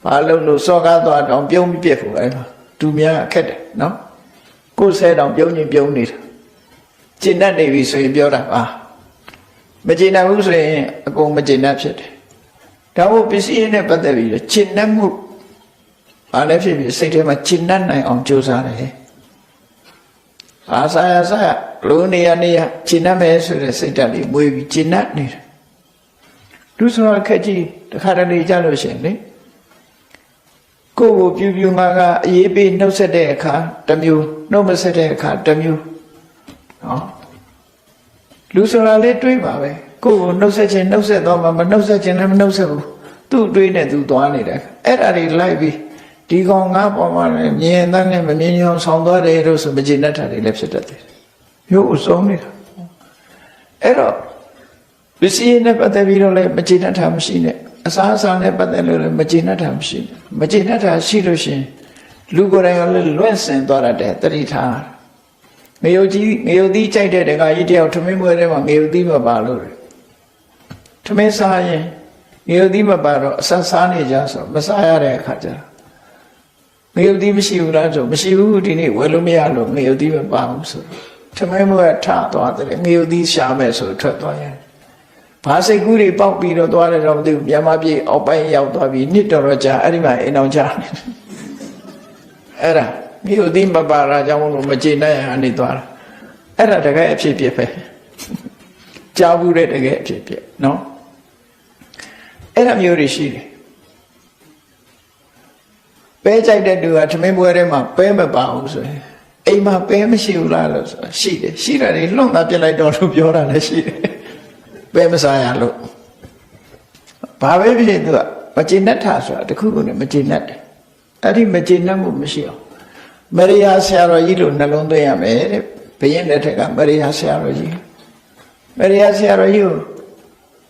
ဘာလို့စောကားသွားတော့ပြုံးမပြက်ဘူးအဲ့သူများအခက်တယ်နော်ကိုယ်ဆဲတောင်ပြုံးနေတာကျင့်တတ်နေပြီဆိုရင်ပြောတာပါမကျင့်တတ်ဘူးဆိုရင်အကုန်မကျင့်တတ်ဖြစ်တယ်ဒါမို့ပစ္စည်းနဲ့ပတ်သက်ပြီးကျင့်တတ်မှုဘာလဲဖြစ်ဖြစ်စိတ်ထဲမှာကျင့်တတ်နိုင်အောင်ကြိုးစားတယ်အာဆာယဆာလူနေရနေရကျင့်တတ်မယ်ဆိုတဲ့စိတ်ဓာတ်လေးမွေးပြီးကျင့်တတ်နေတယ်လူဆိုတာခက်ကြီးတခါတလေကြလို့ရှိရင်လေကိုယ်ကိုပြူငါအရေးပေးနှုတ်ဆက်တဲ့အခါတစ်မျိုးနှုတ်မဆက်တဲ့အခါတစ်မျိုးနော်လူဆိုတာလေးတွေးပါပဲကိုယ်ကိုနှုတ်ဆက်ခြင်းနှုတ်ဆက်တော့မှမနှုတ်ဆက်ခြင်းလည်းမနှုတ်ဆက်ဘူးသူ့တွေးနဲ့သူသွားနေတယ်အဲ့ဒါတွေလိုက်ပြီးဒီကောင်ငါပေါ်မှာလည်းမြင်တဲ့နဲ့မမြင်အောင်ဆောင်းသွားတယ်လို့ဆိုမကျေနပ်တာတွေလည်းဖြစ်တတ်တယ်မျိုးအစုံနေတာအဲ့တော့ပစ္စည်းနဲ့ပတ်သက်ပြီးတော့လည်းမကျေနပ်တာမရှိနဲ့အစားအစာနဲ့ပတ်သက်လို့လည်းမကျေနပ်တာမရှိနဲ့မကျေနပ်တာရှိလို့ရှင်လူကိုယ်တိုင်ကလည်းလွင့်စင်သွားတဲ့တတိထားငရုတ်သီးကြိုက်တဲ့တခါကြီးတယောက်ထမင်းပွဲထဲမှာငရုတ်သီးမပါလို့ထမင်းစားရင်ငရုတ်သီးမပါတော့အဆက်စားနေကြဆိုမစားရတဲ့အခါကျငရုတ်သီးမရှိဘူးလားဆိုမရှိဘူးဒီနေ့ဝယ်လို့မရလို့ငရုတ်သီးမပါဘူးဆိုထမင်းပွဲထသွားတယ်ငရုတ်သီးရှာမယ်ဆိုထွက်သွားရင်ဘာစိတ်ကူးတွေပေါက်ပြီးတော့သွားတယ်တော့မသိဘူးမြန်မာပြည်အောက်ပိုင်းရောက်သွားပြီးနှစ်တော်ကြာအဲ့ဒီမှာအိမ်အောင်ချအဲ့ဒါမြို့သိမပါတာကြောင့်လို့မကျေနပ်ရအနေသွားတာအဲ့ဒါတကယ်အဖြစ်ဖြစ်ပဲကြားဘူးတဲ့တကယ်အဖြစ်ဖြစ်နော်အဲ့ဒါမျိုးတွေရှိတယ်ပဲကြိုက်တဲ့သူကထမင်းပွဲထဲမှာပဲမပါဘူးဆိုရင်အိမ်မှာပဲမရှိဘူးလားလို့ဆိုတာရှိတယ်ရှိတာတွေလွန့်တာပြစ်လိုက်တော့လို့ပြောတာလည်းရှိတယ်ပဲမစားရလို့ဘာပဲဖြစ်ဖြစ်သူကမကျေနပ်တာဆိုတာတခုခုနဲ့မကျေနပ်တယ်အဲ့ဒီမကျေနပ်မှုမရှိအောင်မရိယာဆရာတော်ကြီးလို့နှလုံးသွင်းရမယ်တဲ့ဘုရင်လက်ထက်ကမရိယာဆရာတော်ကြီးမရိယာဆရာတော်ကြီးကို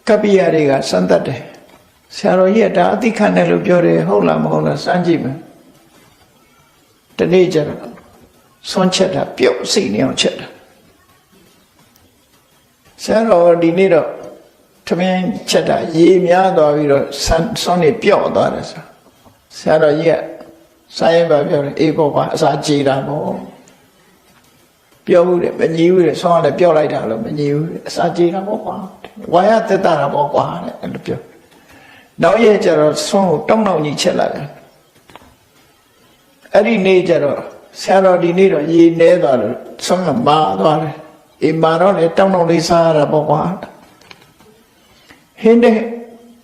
ကပ္ပိယတွေကစမ်းသပ်တယ်ဆရာတော်ကြီးကဒါအသိခံတယ်လို့ပြောတယ်ဟုတ်လားမဟုတ်လားစမ်းကြည့်မယ်တနေ့ကျတော့ဆွန့်ချက်တာပြုတ်စိတ်နေအောင်ချက်တာဆရာတော်ဒီနေ့တော့ထမင်းချက်တာရေများသွားပြီးတော့ဆွန့်နေပြော့သွားတယ်ဆရာတော်ကြီးကစားရင်ပါပြောတယ်အေးပေါ့ကွာအစာကြေတာပေါ့ ပြောဘူးတဲ့မညီဘူးတဲ့ဆောင်းကလည်းပြောလိုက်တာလို့မညီဘူးအစာကြေတာပေါ့ကွာဝါရသက်တာပေါ့ကွာတဲ့အဲ့လိုပြောနောက်ရဲ့ကျတော့ဆောင်းကိုတောင်းတောင်းကြီးချက်လာတယ်အဲ့ဒီနေ့ကျတော့ဆရာတော်ဒီနေ့တော့ရေနေသွားလို့ဆောင်းကမာသွားတယ်အိမ်မှာတော့လေတောင်းတောင်းလေးစားရတာပေါ့ကွာဟင်းတဲ့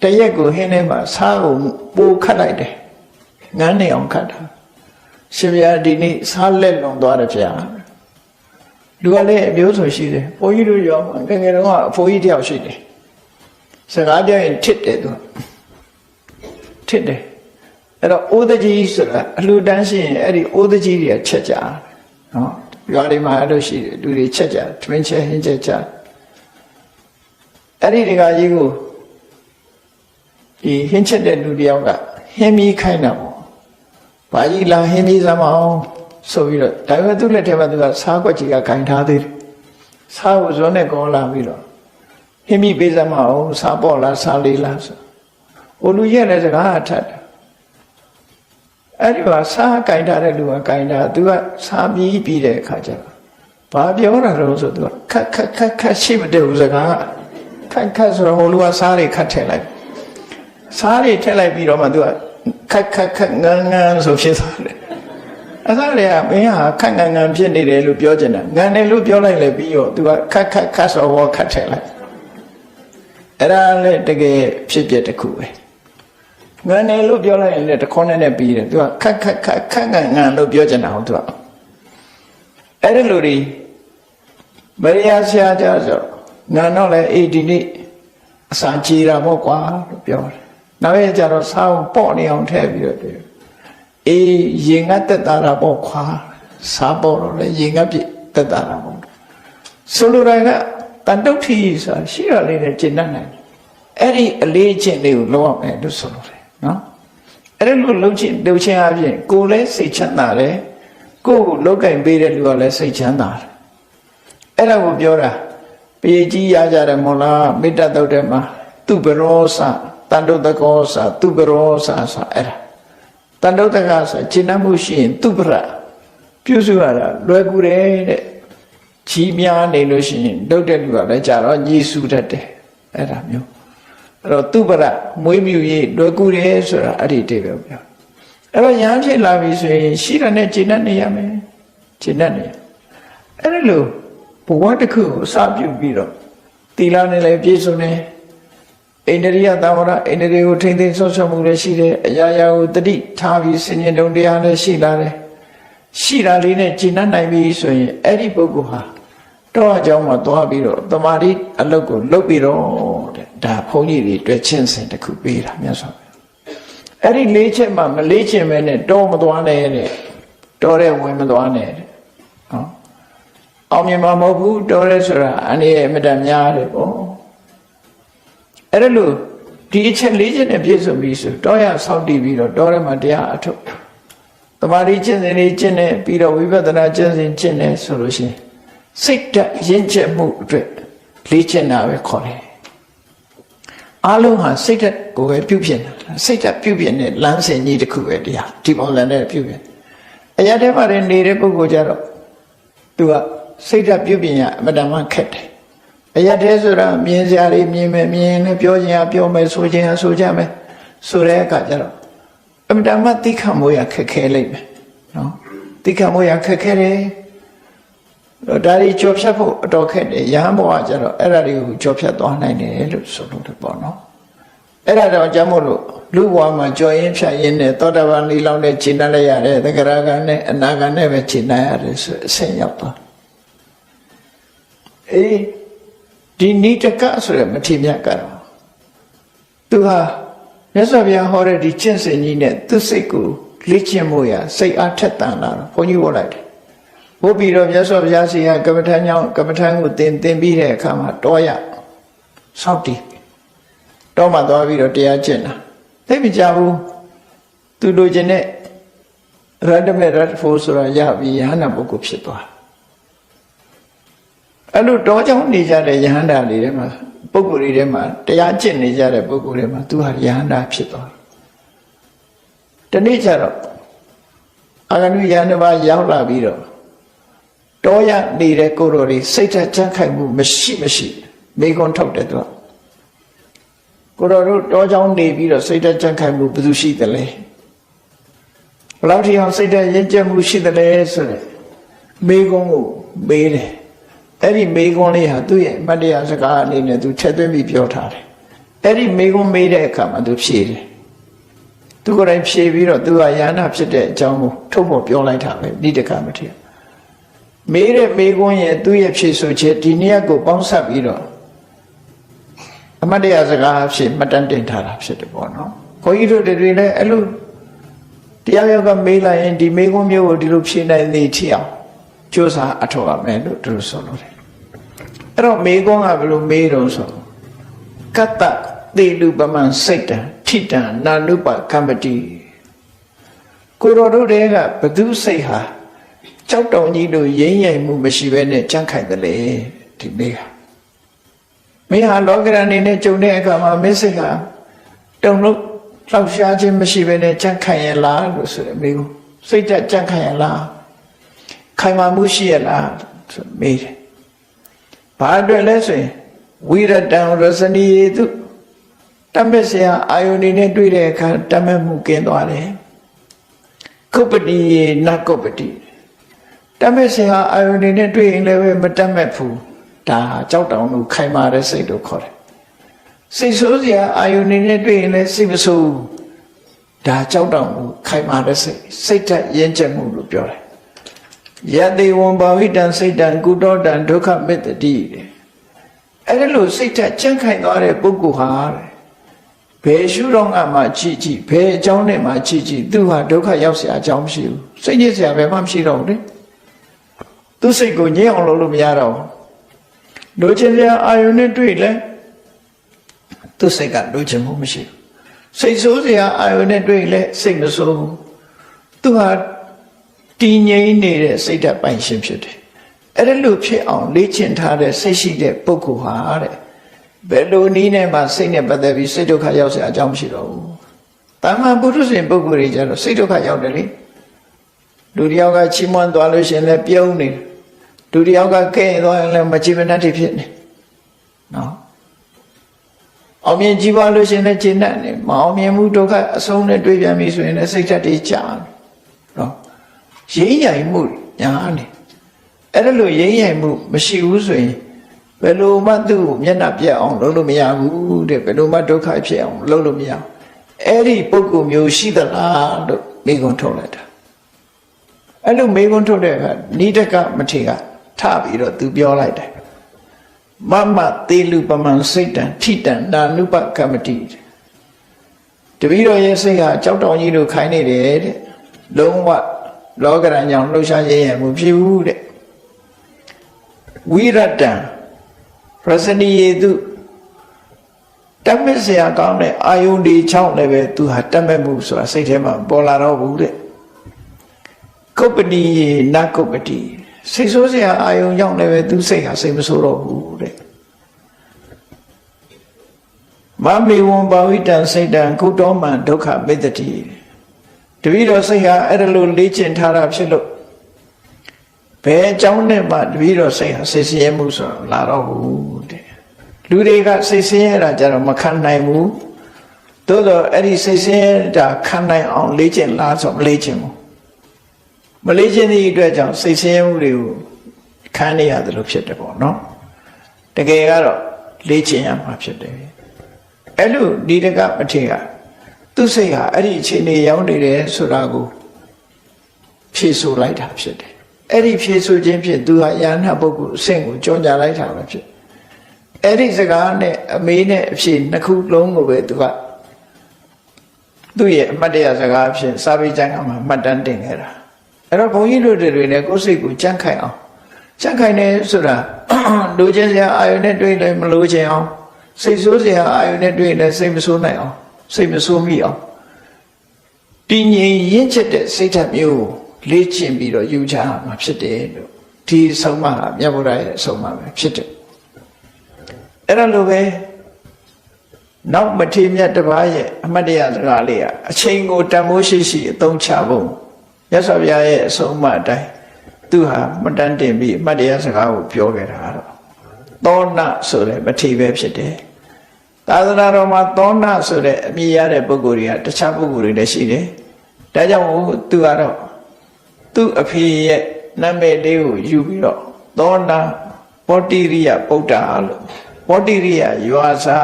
တရက်ကိုဟင်းထဲမှာစားကိုပိုခတ်လိုက်တယ်ငန်းနေအောင်ခတ်တာရှင်ဗျာဒီနေ့စားလက်လွန်သွားတယ်ဗျာလူကလည်းအမျိုးဆိုရှိတယ်ဘုန်းကြီးတို့ရောငယ်ငယ်တုန်းကအဖိုးကြီးတယောက်ရှိတယ်စကားပြောရင်ထစ်တယ်သူထစ်တယ်အဲ့တော့အိုးတကြီးဆိုတာအလှတန်းရှိရင်အဲ့ဒီအိုးတကြီးတွေကချက်ကြနော်ရွာတွေမှာအဲ့လိုရှိတယ်လူတွေချက်ကြတွင်းချက်ဟင်းချက်ကြအဲ့ဒီတကကြီးကိုဒီဟင်းချက်တဲ့လူတယောက်ကဟင်းမီးခိုင်းတာပေါ့ဘာကြီးလာဟင်းမီးစမ်းမအောင်ဆိုပြီးတော့ဒါပေမဲ့သူ့လက်ထဲမှာသူကစားကွက်ကြီးကခိုင်ထားသေးတယ်စားကိုဇွန်းနဲ့ကောလာပြီးတော့ဟင်းမီးပေးစမ်းမအောင်စားပေါ့လားစားလေးလားဆိုဟိုလူရဲ့လည်းစကားထပ်တယ်အဲ့ဒီမှာစားခိုင်ထားတဲ့လူကခိုင်ထားသူကစားပြီးတဲ့အခါကျတော့ဘာပြောတာလဲဆိုသူကခက်ရှိမတဲ့ဥစကားခက်ဆိုတော့ဟိုလူကစားတွေခတ်ထည့်လိုက်စားတွေထည့်လိုက်ပြီးတော့မှသူကခက်ငန်းဆိုဖြစ်သွားတယ်အစားတွေကမင်းဟာခက်ငန်းဖြစ်နေတယ်လို့ပြောချင်တာငန်းတယ်လို့ပြောလိုက်လေပြီးတော့သူကခက်ဆိုတော့ခတ်ထည့်လိုက်အဲ့ဒါလည်းတကယ်ဖြစ်ပြတစ်ခုပဲငန်းတယ်လို့ပြောလိုက်ရင်လည်းတခေါနဲ့ပြီးတယ်သူကခက်ငန်းလို့ပြောချင်တာဟုတ်သူကအဲ့ဒီလိုတွေမရိယာဆရာကြဆိုငန်းတော့လေအေးဒီနေ့အစာကြေတာပေါ့ကွာလို့ပြောတယ်နောက်ရကြတော့စားအောင်ပေါ့နေအောင်ထည့်ပြီးတော့အေးရင်ငတ်တက်တာပေါ့ခွာစားပေါ့တော့လေရင်ငတ်ပြတက်တာပေါ့ဆိုလိုတာကတန်တုတ်ထီဆိုတာရှိရလေးနဲ့ကျင့်တတ်နိုင်အဲ့ဒီအလေးအကျင့်လေးကိုလုံးဝမယ်လို့ဆိုလိုတယ်နော်အဲ့ဒီလိုလုံးချင်းအပြင်ကိုယ်လည်းစိတ်ချမ်းသာတယ်ကိုယ်ကိုလောက်ကင်ပေးတဲ့လူကလည်းစိတ်ချမ်းသာတယ်အဲ့ဒါကိုပြောတာပေကြီးရကြတယ်မို့လားမေတ္တာတုတ်တဲ့မှာသူဘရောစတန်တုတ်တကောစသူဘရောစဆိုအဲ့ဒါတန်တုတ်တကဆိုကျင့်တတ်မှုရှိရင်သူပရပြုစုရတာလွယ်ကူတယ်တဲ့ကြီးများနေလို့ရှိရင်တုတ်တဲ့လူကလည်းကြတော့ညီစုတတ်တယ်အဲ့ဒါမျိုးအဲ့တော့သူပရမွေးမြူရေးလွယ်ကူတယ်ဆိုတာအဲ့ဒီတေပဲပြောအဲ့တော့ရဟန်းဖြစ်လာပြီဆိုရင်ရှိတာနဲ့ကျင့်တတ်နေရမယ်ကျင့်တတ်နေအဲ့ဒီလိုဘဝတစ်ခုကိုအစပြုပြီးတော့သီလနဲ့လည်းပြည့်စုံတယ်အိန္ဒြိယသဝရအိန္ဒြေကိုထိမ့်သိမ်းဆော့ချမှုလည်းရှိတယ်အရာရာကိုတတိထားပြီးဆင်ញင်တုံတရားလည်းရှိလာတယ်ရှိတာလေးနဲ့ကျင့်တတ်နိုင်ပြီဆိုရင်အဲ့ဒီပုဂ္ဂိုလ်ဟာတော့အကြောင်းမှာသွားပြီးတော့တမာတိအလုပ်ကိုလုပ်ပြီးတော့တဲ့ဒါဘုန်းကြီးတွေတွေ့ချင်းစင်တစ်ခုပေးတာမြတ်စွာဘုရားအဲ့ဒီလေးချက်မှမလေးချင်ပဲနဲ့တော့မသွားနဲ့တဲ့တော့တဲ့ဝင်မသွားနဲ့တဲ့နော်အောင်မြင်မှာမဟုတ်ဘူးတော့တဲ့ဆိုတာအနေနဲ့အမြဲတမ်းများတယ်ပေါ့အဲ့ဒါလို့ဒီအချက်လေးချက်နဲ့ပြည့်စုံပြီဆိုတော့ရဆောက်တည်ပြီးတော့တော့ရမှာတရားအထုတ်တမာတိကျင့်စဉ်လေးကျင့်နေပြီးတော့ဝိပဿနာကျင့်စဉ်ကျင့်နေဆိုလို့ရှိရင်စိတ်ဓာတ်ရင့်ကျက်မှုအတွက်လေ့ကျင့်တာပဲခေါ်တယ်အားလုံးဟာစိတ်ဓာတ်ကိုပဲပြုပြင်တာစိတ်ဓာတ်ပြုပြင်တဲ့လမ်းစဉ်ကြီးတစ်ခုပဲတရားဒီပုံစံနဲ့ပြုပြင်အရာထဲမှာနေတဲ့ပုဂ္ဂိုလ်ကြတော့သူကစိတ်ဓာတ်ပြုပြင်ရအမှန်တမ်းခက်တယ်အရာထဲဆိုတာမြင်စရာတွေမြင်မယ်မြင်နဲ့ပြောခြင်းပြောမယ်ဆိုခြင်းဆိုကြမယ်ဆိုတဲ့အခါကျတော့အမှန်တမ်းသိခံမှုရခက်ခဲလိမ့်မယ်နော်သိခံမှုရခက်ခဲတယ်ဒါတွေကြော်ဖြတ်ဖို့အတော်ခက်တယ်ရဟန်းဘဝကျတော့အဲ့ဒါတွေကိုကြော်ဖြတ်သွားနိုင်တယ်လို့ဆိုလို့တယ်ပေါ့နော်အဲ့ဒါတော့ကြောင့်မို့လို့လူဘဝမှာကြော်ရင်ဖြတ်ရင်နဲ့သောတာပန်လေးလောင်းနဲ့ခြေနှက်လိုက်ရတယ်သက္ကရာကနဲ့အနာကနဲ့ပဲခြေနှက်ရတယ်ဆိုအဆင့်ရောက်သွားအေးဒီနိတကဆိုရမထေမြတ်ကတော့သူဟာမြတ်စွာဘုရားဟောတဲ့ဒီကျင့်စဉ်ကြီးနဲ့သူစိတ်ကိုလေ့ကျင့်ဖို့ရစိတ်အားထက်သန်လာတော့ဘုန်းကြီးဟောလိုက်တယ်ဘုပြီးတော့မြတ်စွာဘုရားရှင်ကကမ္မထမ်းကြောင့်ကမ္မထမ်းကိုသင်ပြီးတဲ့အခါမှာတောရဆောက်တည်တောမှသွားပြီးတော့တရားကျင့်တာသိမကြဘူးသူလိုချင်တဲ့ရတ္တမေရတ္တဖို့ဆိုတာရပြီးယဟန္တာပုဂ္ဂိုလ်ဖြစ်သွားအဲ့လိုတောကြောင့်နေကြတဲ့ယဟန္တာတွေထဲမှာပုဂ္ဂိုလ်တွေထဲမှာတရားကျင့်နေကြတဲ့ပုဂ္ဂိုလ်တွေမှာသူဟာယဟန္တာဖြစ်သွားတနေ့ကျတော့အာဂနုယဟန္တာရောက်လာပြီးတော့ တောရနေတဲ့ကိုယ်တော်တွေစိတ်ဓာတ်ကြံ့ခိုင်မှုမရှိမိကွန်းထုတ်တယ်သူကကိုယ်တော်တို့တောကြောင်းနေပြီးတော့စိတ်ဓာတ်ကြံ့ခိုင်မှုဘယ်သူရှိသလဲဘယ်လောက်ထိအောင်စိတ်ဓာတ်ရင့်ကျက်မှုရှိသလဲဆိုတဲ့မိကွန်းကိုမေးတယ်အဲ့ဒီမိကွန်းလေးဟာသူ့ရဲ့အမတ်တရားစကားအနေနဲ့သူထည့်သွင်းပြီးပြောထားတယ်အဲ့ဒီမိကွန်းမေးတဲ့အခါမှာသူဖြေတယ်သူကိုယ်တိုင်ဖြေပြီးတော့သူကယန္နာဖြစ်တဲ့အကြောင်းကိုထုတ်ဖော်ပြောလိုက်တာပဲဒီတခါမထင်မေးတဲ့မိကွန်းရဲ့သူ့ရဲ့ဖြေဆိုချက်ဒီနေ့ကိုပေါင်းစပ်ပြီးတော့အမတ်တရားစကားဖြစ်မှတ်တမ်းတင်ထားတာဖြစ်တယ်ပေါ့နော်ခွန်ကြီးတို့တွေလည်းအဲ့လိုတရားရောက်ကမေးလိုက်ရင်ဒီမိကွန်းမျိုးကိုဒီလိုဖြေနိုင်သေးထီအောင်ကြိုးစားအထောက်အမယ်လို့သူတို့ဆိုလို့တယ်အဲ့တော့မိကွန်းကဘယ်လိုမေးတော့ဆိုကတ္တသေလူပမံစိတ်တံထိတံနာနုပကမ္ပတိကိုတော်တို့တွေကဘသူစိတ်ဟာကြောက်တုံကြီးတို့ရင်းရိုင်မှုမရှိဘဲနဲ့ကြံ့ခိုင်တယ်လေဒီမေးဟာမင်းဟာလောကရန်နေနဲ့ကြုံတဲ့အခါမှာမင်းစိတ်ဟာတုံလို့လှောက်ရှားခြင်းမရှိဘဲနဲ့ကြံ့ခိုင်ရလားလို့ဆိုတယ်မေးကိုစိတ်ဓာတ်ကြံ့ခိုင်ရလားခိုင်မာမှုရှိရလားဆိုမေးတယ်ဘာအတွက်လဲဆိုရင်ဝိရတံရစနီယေတုတမက်ဆရာအာယုန်နေနဲ့တွေ့တဲ့အခါတမက်မှုကင်းသွားတယ်ကုပ္ပတိယေနကုပ္ပတိတမက်ဆရာအာယုန်နေနဲ့တွေ့ရင်လည်းမတမက်ဘူးဒါကြောက်တောင်လို့ခိုင်မာတဲ့စိတ်လို့ခေါ်တယ်စိတ်ဆိုးစရာအာယုန်နေနဲ့တွေ့ရင်လည်းစိတ်မဆိုးဒါကြောက်တောင်လို့ခိုင်မာတဲ့စိတ်ဓာတ်ရင့်ကျက်မှုလို့ပြောတယ်ယတိဝံဘာဝိတံစိတ်တံကုတောတံဒုက္ခမေတ္တိအဲ့ဒါလို့စိတ်ဓာတ်ကြံ့ခိုင်သွားတဲ့ပုဂ္ဂိုလ်ဟာဘယ်ရှုတော့မှကြည့်ဘယ်အကြောင်းနဲ့မှကြည့်သူဟာဒုက္ခရောက်เสียအကြောင်းမရှိဘူးစိတ်ညစ်เสียဘယ်မှမရှိတော့ဘူးလေသူစိတ်ကိုငြိမ်အောင်လုပ်လို့မရတော့ဘူးလိုချင်စရာအာယုန်နဲ့တွေ့လဲသူစိတ်ကလိုချင်မှုမရှိဘူးစိတ်ဆိုးစရာအာယုန်နဲ့တွေ့လဲစိတ်မဆိုးဘူးသူဟာတည်ငြိမ်နေတဲ့စိတ်ဓာတ်ပိုင်ရှင်ဖြစ်တယ်အဲ့ဒါလို့ဖြစ်အောင်လေ့ကျင့်ထားတဲ့စိတ်ရှိတဲ့ပုဂ္ဂိုလ်ဟာတဲ့ဘယ်လိုနည်းနဲ့မှစိတ်နဲ့ပတ်သက်ပြီးစိတ်ဒုက္ခရောက်เสียအကြောင်းမရှိတော့ဘူး။တာမန်ပုထုဇဉ်ပုဂ္ဂိုလ်တွေကျတော့စိတ်ဒုက္ခရောက်တယ်လေ။လူတယောက်ကချီးမွမ်းသွားလို့ရှိရင်လည်းပြုံးနေ။လူတယောက်ကကဲ့သွားရင်လည်းမချီမနှက်ဖြစ်နေ။နော်။အောင်မြင်ကြည်ပွားလို့ရှိရင်လည်းကျဉ်းတတ်နေ။မအောင်မြင်မှုဒုက္ခအဆုံးနဲ့တွေ့ပြန်ပြီဆိုရင်လည်းစိတ်ဓာတ်တွေကြာနေ။နော်။ရင်းရိုင်မှုညာနေ။အဲ့ဒါလို့ရင်းရိုင်မှုမရှိဘူးဆိုရင်ဘယ်လိုမှသူ့ကိုမျက်နှာပြတ်အောင်လုပ်လို့မရဘူးတဲ့ဘယ်လိုမှဒုက္ခဖြစ်အောင်လုပ်လို့မရဘူးအဲ့ဒီပုဂ္ဂိုလ်မျိုးရှိသလားလို့မိကွန်းထုတ်လိုက်တာအဲ့လိုမိကွန်းထုတ်တဲ့အခါနိဒကမထေရထပြီးတော့သူပြောလိုက်တယ်မမသေလူပမံစိတ်တံထိတံနာနုပကမ္မတိတပည့်တော်ရဲ့စိတ်ဟာကြောက်တောင်ကြီးလိုခိုင်းနေတယ်တဲ့လုံးဝလောကရန်ကြောင့်လှုပ်ရှားရရမှုဖြစ်ဘူးတဲ့ဝိရတံရစနီယေတုတမက်ဆရာကောင်းတဲ့အာယုန်ဒီ6လည်းပဲသူဟာတမက်မှုဆိုတာစိတ်ထဲမှာပေါ်လာတော့ဘူးတဲ့ကုပ္ပတိယေနကုပ္ပတိစိတ်ဆိုးစရာအာယုန်ကြောင့်လည်းပဲသူစိတ်ဟာစိတ်မဆိုးတော့ဘူးတဲ့မမေဝံဘာဝိတံစိတ်တံကုတောမံဒုက္ခမေတ္တိတပည့်တော်စိတ်ဟာအဲ့ဒါလိုလေ့ကျင့်ထားတာဖြစ်လို့ဘယ်အကြောင်းနဲ့မှတပည့်တော်စိတ်ဟာစိတ်ဆင်းရဲမှုဆိုတော့လာတော့ဘူးတဲ့လူတွေကစိတ်ဆင်းရဲတာကြတော့မခံနိုင်ဘူးသို့တော့အဲ့ဒီစိတ်ဆင်းရဲတာခံနိုင်အောင်လေ့ကျင့်လားဆိုမလေ့ကျင့်ဘူးမလေ့ကျင့်တဲ့အတွက်ကြောင့်စိတ်ဆင်းရဲမှုတွေကိုခံနေရတယ်လို့ဖြစ်တယ်ပေါ့နော်တကယ်ကတော့လေ့ကျင့်ရမှာဖြစ်တယ်အဲ့လိုဒီတကမထေရသူ့စိတ်ဟာအဲ့ဒီအခြေအနေရောက်နေတယ်ဆိုတာကိုဖြေဆိုလိုက်တာဖြစ်တယ်အဲ့ဒီဖြေဆိုခြင်းဖြင့်သူဟာယန္နာပုဂ္ဂိုလ်အဆင့်ကိုကြောညာလိုက်တာပဲဖြစ်အဲ့ဒီစကားနဲ့အမေးနဲ့အဖြေနှစ်ခုလုံးကိုပဲသူကသူ့ရဲ့အမတ်တရားစကားဖြင့်စာပေကျမ်းကမှာမှတ်တမ်းတင်ခဲ့တာအဲ့တော့ဘုန်းကြီးတို့တွေလည်းကိုယ်စိတ်ကိုကြံ့ခိုင်အောင်ကြံ့ခိုင်နေဆိုတာလိုချင်စရာအာယုန်နဲ့တွေ့လည်းမလိုချင်အောင်စိတ်ဆိုးစရာအာယုန်နဲ့တွေ့လည်းစိတ်မဆိုးနိုင်အောင်စိတ်မဆိုးမိအောင်တည်ငြိမ်ရင့်ကျက်တဲ့စိတ်ဓာတ်မျိုးလေ့ကျင့်ပြီးတော့ယူချမှာဖြစ်တယ်လို့ဒီဆုံးမဟာမြတ်ဗုဒ္ဓရဲ့အဆုံးအမပဲဖြစ်တယ်အဲ့ဒါလိုပဲနောက်မထေရမြတ်တစ်ပါးရဲ့အမတ်တရားစကားလေးကအချိန်ကိုတန်ဖိုးရှိရှိအသုံးချဖို့မြတ်စွာဘုရားရဲ့အဆုံးအမအတိုင်း သူဟာမတန်းတင်ပြီးအမှတ်တရားစကားကိုပြောခဲ့တာတော့သောဏဆိုတဲ့မထေပဲဖြစ်တယ်သာသနာတော်မှာသောဏဆိုတဲ့အမည်ရတဲ့ပုဂ္ဂိုလ်တွေကတခြားပုဂ္ဂိုလ်တွေလည်းရှိတယ်ဒါကြောင့်သူကတော့သူ့အဖေရဲ့နာမည်လေးကိုယူပြီးတော့သောဏပောတိရိယဗုဒ္ဓလို့ပောတိရိယရွာစာ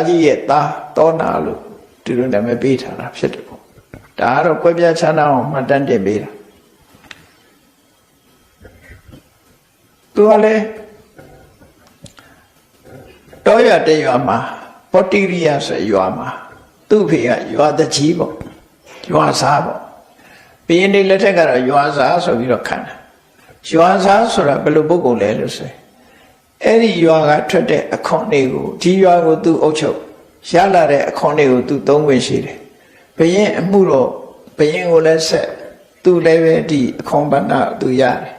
ကြီးရဲ့သားသောဏလို့ဒီလိုနာမည်ပေးထားတာဖြစ်တယ်ပေါ့ဒါကတော့ကွဲပြားခြားနားအောင်မှတ်တမ်းတင်ပေးတာသူကလည်းတောရတဲ့ရွာမှာပောတိရိယဆိုရွာမှာသူ့ဖေကရွာတကြီးပေါ့ရွာစားပေါ့ဘုရင်တွေလက်ထက်ကတော့ရွာစားဆိုပြီးတော့ခံတာရွာစားဆိုတာဘယ်လိုပုဂ္ဂိုလ်လဲလို့ဆိုရင်အဲ့ဒီရွာကထွက်တဲ့အခွန်တွေကိုဒီရွာကိုသူအုပ်ချုပ်ရလာတဲ့အခွန်တွေကိုသူသုံးခွင့်ရှိတယ်ဘုရင်အမှုတော့ဘုရင်ကိုလည်းဆက်သူလည်းပဲဒီအခွန်ဘဏ္ဍသူရတယ်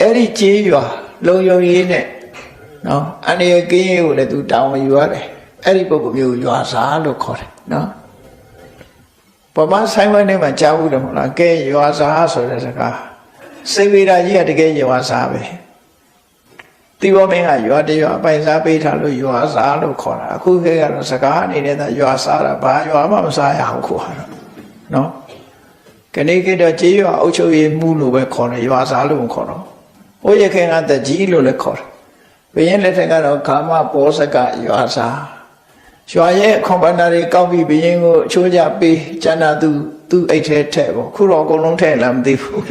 အဲ့ဒီကြေးရွာလုံယုံရေးနဲ့နော်အန္တရာယ်ကင်းရေးကိုလည်းသူတောင်းယူရတယ်အဲ့ဒီပုဂ္ဂိုလ်မျိုးရွာစားလို့ခေါ်တယ်နော်ပမာဆိုင်ဝိုင်းထဲမှာကြားဘူးတယ်မဟုတ်လားကဲရွာစားဆိုတဲ့စကားစေဝေဒကြီးကတကယ်ရွာစားပဲတိဘောမင်းကရွာတရွာပိုင်စားပေးထားလို့ရွာစားလို့ခေါ်တာအခုခေတ်ကတော့စကားအနေနဲ့သာရွာစားတာဘာရွာမှမစားရအောင်ခေါ်တာနော်ခဏခေတ်တော့ကြေးရွာအုပ်ချုပ်ရေးမှုလို့ပဲခေါ်တယ်ရွာစားလို့မခေါ်တော့ဟိုရခင်ကတကြီးလို့လည်းခေါ်တယ်ဘုရင်လက်ထက်ကတော့ကာမဘောဇကရွာစားရွာရဲ့ခွန်ပန္နာတွေကောက်ပြီးဘုရင်ကိုအချိုးကြပေးကျန်တာသူအိတ်ထဲထည့်ပေါ့ခုတော့အကုန်လုံးထည့်လားမသိဘူး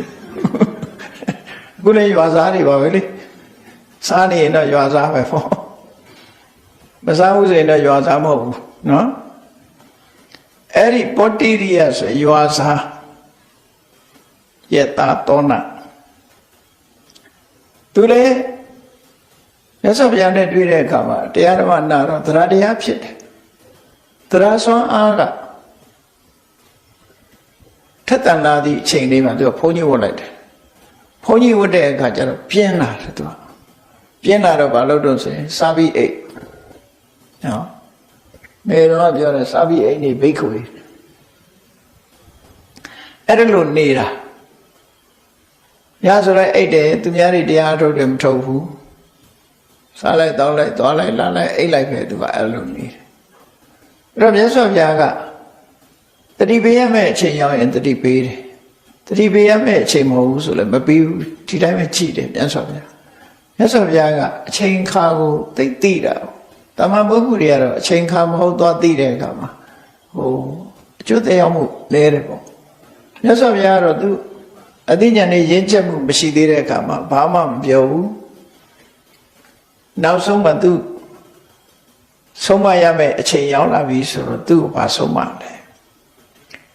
ခုလည်းရွာစားတွေပါပဲလေစားနေရင်တော့ရွာစားပဲပေါ့မစားဘူးဆိုရင်တော့ရွာစားမဟုတ်ဘူးနော်အဲ့ဒီပောတိရိယဆိုရွာစားရဲ့တာတောနာသူလည်းမြတ်စွာဘုရားနဲ့တွေ့တဲ့အခါမှာတရားဓမ္မနာတော့သရတရားဖြစ်တယ်တရားစွမ်းအားကထက်တန်လာသည့်အချိန်လေးမှာသူကဘုန်းကြီးဝတ်လိုက်တယ်ဘုန်းကြီးဝတ်တဲ့အခါကျတော့ပြင်းလာတယ်သူကပြင်းလာတော့ဘာလို့တော့ဆိုရင်စာပြီးအိတ်နော်မေတော်ကပြောတယ်စာပြီးအိတ်နေဘိက္ခုလေးအဲ့ဒါလို့နေတာညဆိုလိုက်အိတ်တယ်သူများတွေတရားထုတ်တယ်မထုတ်ဘူးစားလိုက်တောင်းလိုက်သွားလိုက်လာလိုက်အိတ်လိုက်ပဲသူကအဲ့လိုနေတယ်အဲ့တော့မြတ်စွာဘုရားကတတိပေးရမယ့်အချိန်ရောက်ရင်တတိပေးတယ်တတိပေးရမယ့်အချိန်မဟုတ်ဘူးဆိုလည်းမပေးဘူးဒီတိုင်းပဲကြည့်တယ်မြတ်စွာဘုရားမြတ်စွာဘုရားကအချိန်ခါကိုသိတာတမန်ပုဂ္ဂိုလ်တွေကတော့အချိန်ခါမဟုတ်သွားသိတဲ့အခါမှာဟိုအကျိုးတရားမှုလဲတယ်ပေါ့မြတ်စွာဘုရားကတော့သူအသိဉာဏ်နဲ့ရင့်ကျက်မှုမရှိသေးတဲ့အခါမှာဘာမှမပြောဘူးနောက်ဆုံးမှသူဆုံးမရမယ့်အချိန်ရောက်လာပြီဆိုတော့သူ့ကိုပါဆုံးမတယ်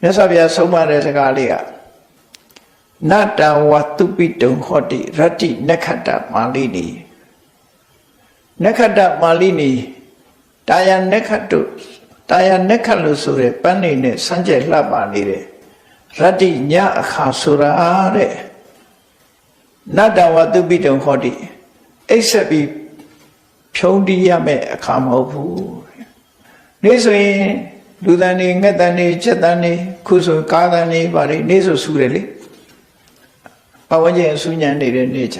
မြတ်စွာဘုရားဆုံးမတဲ့စကားလေးကနတ္တဝတုပိတုံဟောတိရတ္တိနက္ခတ္တမာလိနီနက္ခတ္တမာလိနီတာယနက္ခတုတာယနက္ခလို့ဆိုတဲ့ပန်းနေနဲ့စမ်းကြက်လှပနေတဲ့ရတ္တိညအခါဆိုတာတဲ့နတ္တဝတုပိတုံဟောတိအိပ်ဆက်ပြီးဖြုံးတီးရမယ့်အခါမဟုတ်ဘူးနေ့ဆိုရင်လူတန်နေငှက်တန်နေချက်တန်နေခုဆိုကားတန်နေပါလေနေ့ဆိုဆူတယ်လေပဝန်းကျင်အဆူညံနေတဲ့နေ့ကြ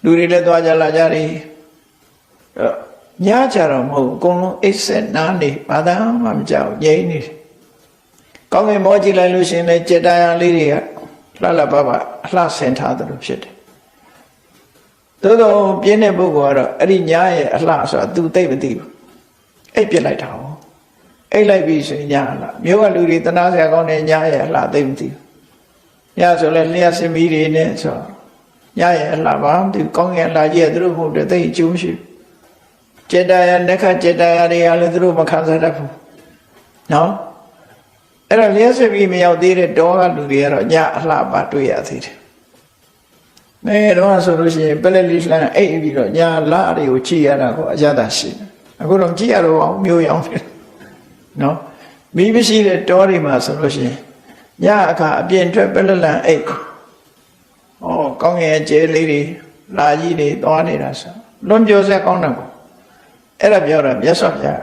လူတွေလည်းသွားကြလာကြတယ်ညကြတော့မဟုတ်အကုန်လုံးအိပ်ဆက်နားနေဘာသာမှမကြောက်ငြိမ်းနေတယ်ကောင်းကင်မောကြည့်လိုက်လို့ရှိရင်လည်းကြက်တရားလေးတွေကလှလှပပအလှဆင်ထားသလိုဖြစ်တယ်သို့တော့ပြင်းတဲ့ပုဂ္ဂိုလ်ကတော့အဲ့ဒီညာရဲ့အလှဆိုတာ तू သိမသိဘူးအိပ်ပြစ်လိုက်တာဟောအိပ်လိုက်ပြီဆိုရင်ညာအလှမြို့ကလူတွေတနာစရာကောင်းတဲ့ညာရဲ့အလှသိမသိဘူးညာဆိုလဲလျှက်စမီးတွေနဲ့ဆိုညာရဲ့အလှဘာမှမသိဘူးကောင်းကင်အလှကြီးကသူတို့ဟုတ်တယ်သိအကျိုးရှိจิตတရားနက္ခจิตတရားတွေကလည်းသူတို့မခံစားတတ်ဘူးနော်အဲ့တော့လျှက်စမီးမရောက်သေးတဲ့တောကလူတွေကတော့ညာအလှပါတွေ့ရသေးတယ်မဲတော့ဆိုလို့ရှိရင်ပလက်လီလှမ်းအိပ်ပြီးတော့ညာလာတွေကိုကြည့်ရတာကိုအရသာရှိတယ်အခုတော့ကြည့်ရတော့အောင်မျိုးရောင်တယ်နော်မိမရှိတဲ့တောတွေမှာဆိုလို့ရှိရင်ညအခါအပြင်ထွက်ပလက်လန်အိပ်ဩကောင်းငယ်ကျဲလေးတွေလာကြီးတွေသွားနေတာဆိုလွန်ပြောစက်ကောင်းတယ်ပေါ့အဲ့ဒါပြောတာမြတ်စွာဘုရား